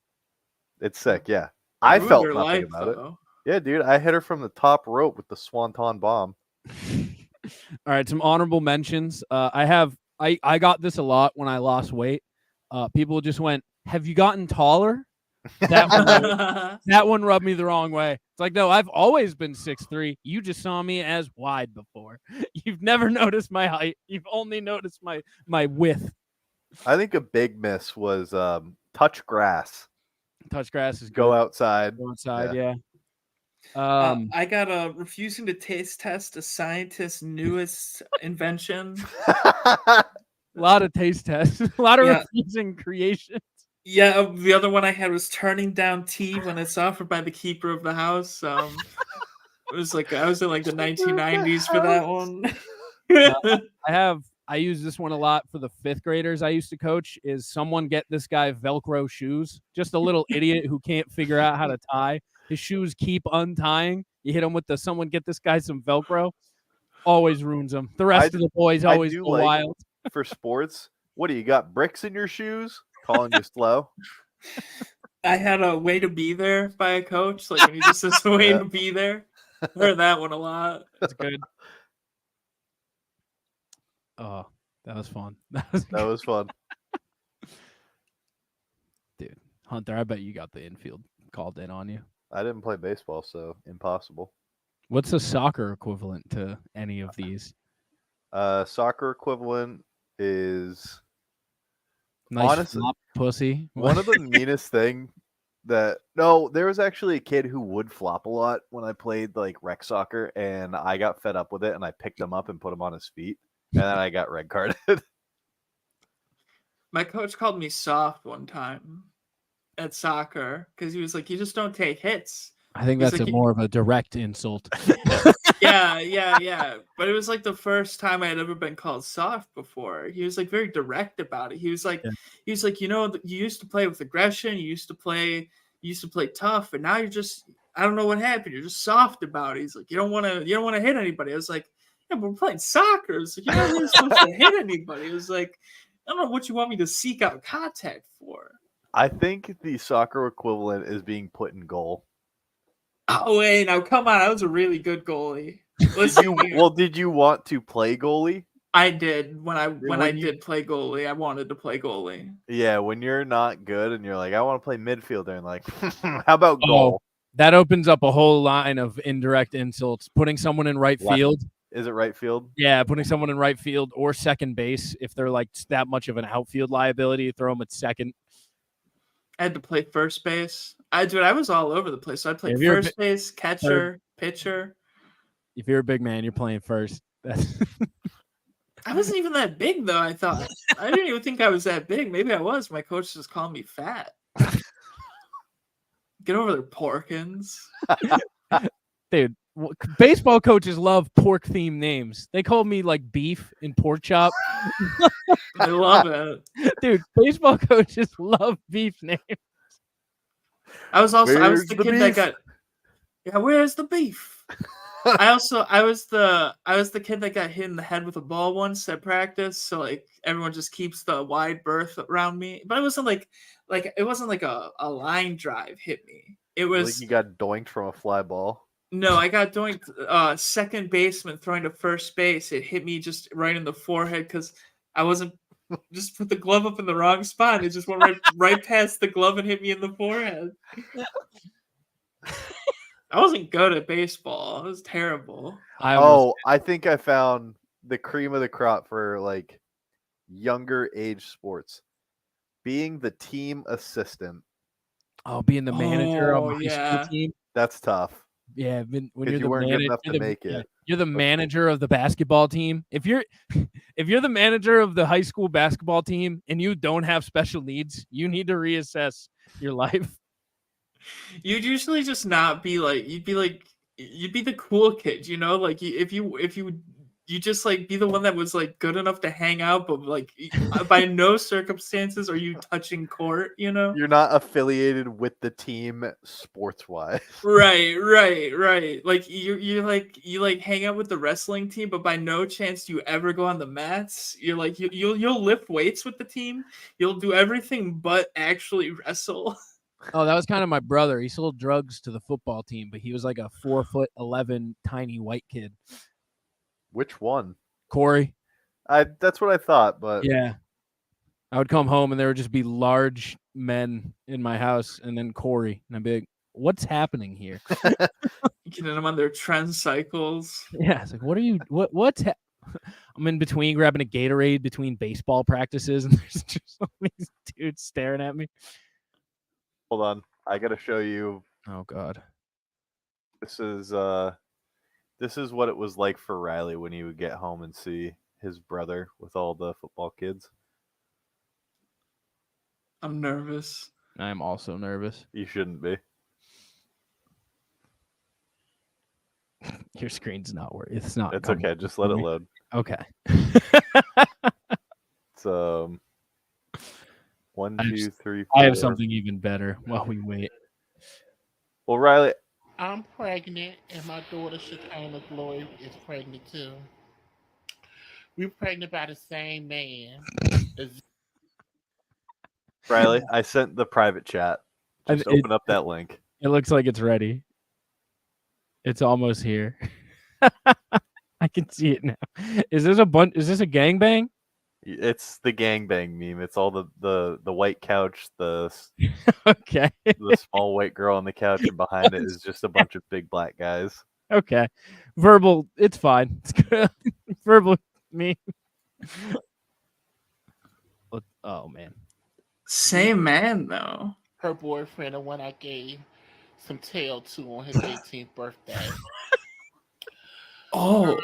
It's sick, yeah. I felt your nothing life, about it. though. Yeah, dude, I hit her from the top rope with the Swanton bomb. All right, some honorable mentions. I got this a lot when I lost weight. People just went, "Have you gotten taller?" That one rubbed me the wrong way. It's like, no, I've always been 6'3". You just saw me as wide before. You've never noticed my height. You've only noticed my width. I think a big miss was touch grass. Touch grass is good. Go outside. Go outside, yeah. I got refusing to taste test a scientist's newest invention. A lot of taste tests, a lot of refusing creations. Yeah, the other one I had was turning down tea when it's offered by the keeper of the house. It was like I was in like the 1990s for that one. I use this one a lot for the 5th graders I used to coach. Is someone get this guy Velcro shoes? Just a little idiot who can't figure out how to tie. His shoes keep untying. You hit him with someone get this guy some Velcro. Always ruins him. The rest of the boys always go wild. For sports, what do you got? Bricks in your shoes? Calling you slow? I had a way to be there by a coach. Like when he just says way to be there. Heard that one a lot. That's good. Oh, that was fun. That was fun. Dude, Hunter, I bet you got the infield called in on you. I didn't play baseball, so impossible. What's the soccer equivalent to any of these? Soccer equivalent is Nice honestly flop pussy. one of the meanest thing that no, there was actually a kid who would flop a lot when I played like rec soccer, and I got fed up with it, and I picked him up and put him on his feet, and then I got red carded. My coach called me soft one time at soccer because he was like, "You just don't take hits." I think He's that's like, more of a direct insult. yeah. But it was like the first time I had ever been called soft before. He was like very direct about it. He was like, you know, you used to play with aggression. You used to play tough, and now you're just, I don't know what happened. You're just soft about it. He's like, you don't want to hit anybody. I was like, yeah, but we're playing soccer. It's like, you're not really supposed to hit anybody. It was like, I don't know what you want me to seek out contact for. I think the soccer equivalent is being put in goal. Oh wait, now come on! I was a really good goalie. Did you want to play goalie? I did when I did play goalie. I wanted to play goalie. Yeah, when you're not good and you're like, I want to play midfielder, and like, how about goal? That opens up a whole line of indirect insults. Putting someone in right field. Is it right field? Yeah, putting someone in right field or second base if they're like that much of an outfield liability. Throw them at second. I had to play first base. I was all over the place. So I played first base, catcher, pitcher. If you're a big man, you're playing first. I wasn't even that big though. I thought I didn't even think I was that big. Maybe I was. My coach just called me fat. Get over there, Porkins. Dude, baseball coaches love pork-themed names. They called me like beef and pork chop. I love it. Dude, baseball coaches love beef names. I was the kid that got. Yeah, where's the beef? I was the kid that got hit in the head with a ball once at practice. So like everyone just keeps the wide berth around me. But it wasn't like it wasn't like a line drive hit me. It was like you got doinked from a fly ball. No, I got doinked. Second baseman throwing to first base. It hit me just right in the forehead because I wasn't just put the glove up in the wrong spot. It just went right past the glove and hit me in the forehead. I wasn't good at baseball. It was terrible. I think I found the cream of the crop for like younger age sports. Being the team assistant. Oh, being the manager of a high school team. That's tough. Yeah, when you're you weren't good enough to make it. You're the manager of the basketball team. If you're the manager of the high school basketball team and you don't have special needs, you need to reassess your life. You'd usually just not be like you'd be the cool kid, you know, like if you just like be the one that was like good enough to hang out, but like by no circumstances are you touching court, you know? You're not affiliated with the team sports wise. Right. Like you hang out with the wrestling team, but by no chance do you ever go on the mats. You're like you'll lift weights with the team. You'll do everything but actually wrestle. Oh, that was kind of my brother. He sold drugs to the football team, but he was like a 4'11" tiny white kid. Which one? Corey. That's what I thought, but yeah. I would come home and there would just be large men in my house and then Corey. And I'd be like, what's happening here? Getting them on their trend cycles. Yeah. It's like, what are you, I'm in between grabbing a Gatorade between baseball practices and there's just all these dudes staring at me. Hold on. I got to show you. Oh, God. This is what it was like for Riley when he would get home and see his brother with all the football kids. I'm nervous. I am also nervous. You shouldn't be. Your screen's not working. It's not. It's okay. Just let it load. Okay. It's 1, 2, 3, 4. I have something even better while we wait. Well, Riley, I'm pregnant, and my daughter Shekinah Glory is pregnant too. We're pregnant by the same man. Riley, I sent the private chat. Just open up that link. It looks like it's ready. It's almost here. I can see it now. Is this a gangbang? It's the gangbang meme. It's all the white couch, Okay. the small white girl on the couch, and behind it is just a bunch of big black guys. Okay. Verbal, it's fine. It's good. Verbal meme. Oh man. Same man though. Her boyfriend, the one I gave some tail to on his 18th birthday. Oh.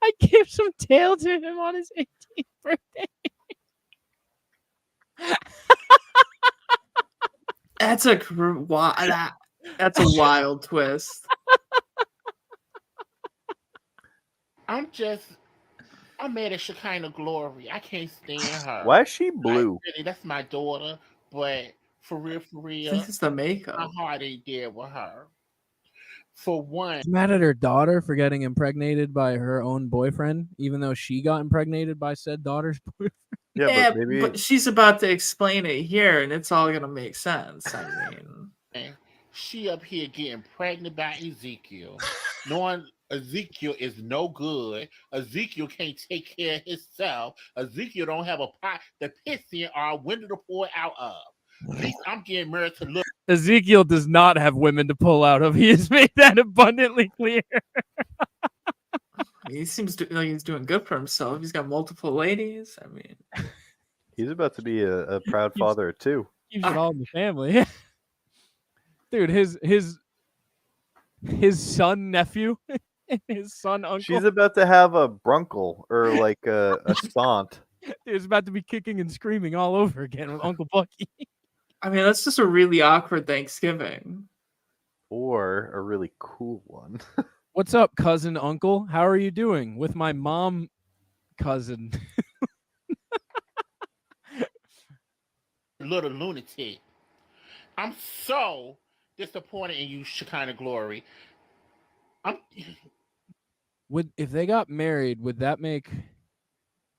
I gave some tail to him on his 18th birthday. That's a wild twist. I'm mad at Shekinah Glory. I can't stand her. Why is she blue? Really, that's my daughter, but for real, I think it's the makeup. my heart ain't there with her. For one, She's mad at her daughter for getting impregnated by her own boyfriend, even though she got impregnated by said daughter's boyfriend. Yeah, but maybe but she's about to explain it here, and it's all gonna make sense. I mean, she up here getting pregnant by Ezekiel, knowing Ezekiel is no good. Ezekiel can't take care of himself. Ezekiel don't have a pot to piss in or a window to pour out of. At least I'm getting married to look. Ezekiel does not have women to pull out of. He has made that abundantly clear. he seems like he's doing good for himself. He's got multiple ladies. I mean, he's about to be a proud father of two. Keeps it all in the family. Dude, his son nephew, his son uncle. She's about to have a brunkle or like a stunt. Dude's about to be kicking and screaming all over again with Uncle Bucky. I mean, that's just a really awkward Thanksgiving. Or a really cool one. What's up, cousin, uncle? How are you doing? With my mom, cousin. Little lunatic. I'm so disappointed in you, Shekinah Glory. If they got married, would that make?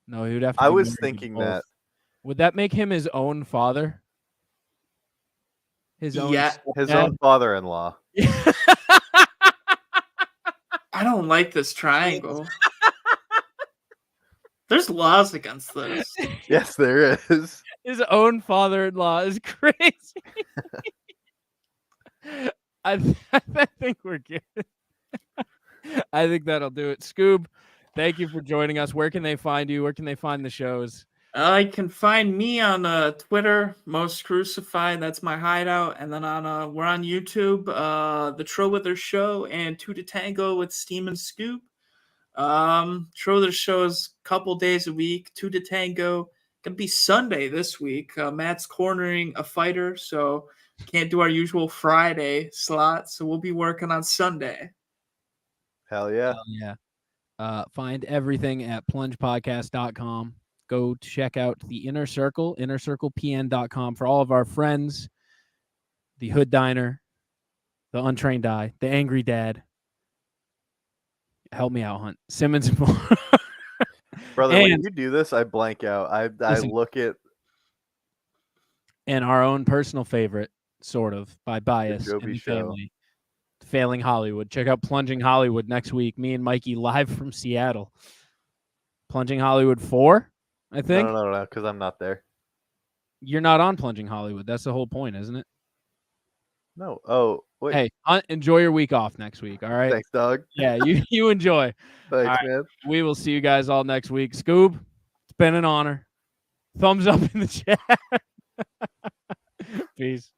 No, he would have to. I be was married to thinking both. that. Would that make him his own father? His own father-in-law. I don't like this triangle. There's laws against this. Yes, there is. His own father-in-law is crazy. I think we're good. I think that'll do it. Scoob, thank you for joining us. Where can they find you? Where can they find the shows? You can find me on Twitter, Most Crucified. That's my hideout. And then we're on YouTube, the Trill Withers Show and To Tango with Steam and Scoob. Trill Withers Show is a couple days a week. To Tango gonna be Sunday this week. Matt's cornering a fighter, so can't do our usual Friday slot. So we'll be working on Sunday. Hell yeah. Yeah. Find everything at plungepodcast.com. Go check out the Inner Circle, innercirclepn.com for all of our friends, the Hood Diner, the Untrained Eye, the Angry Dad. Help me out, Hunt. Simmons and more. Brother, when you do this, I blank out. I look at... And our own personal favorite, sort of, by bias Joby in the Show. family, Failing Hollywood. Check out Plunging Hollywood next week. Me and Mikey live from Seattle. Plunging Hollywood 4, I think. No, because I'm not there. You're not on Plunging Hollywood. That's the whole point, isn't it? No. Oh, wait. Hey, enjoy your week off next week, all right? Thanks, dog. Yeah, you enjoy. Thanks, All right, man. We will see you guys all next week. Scoob, it's been an honor. Thumbs up in the chat. Peace.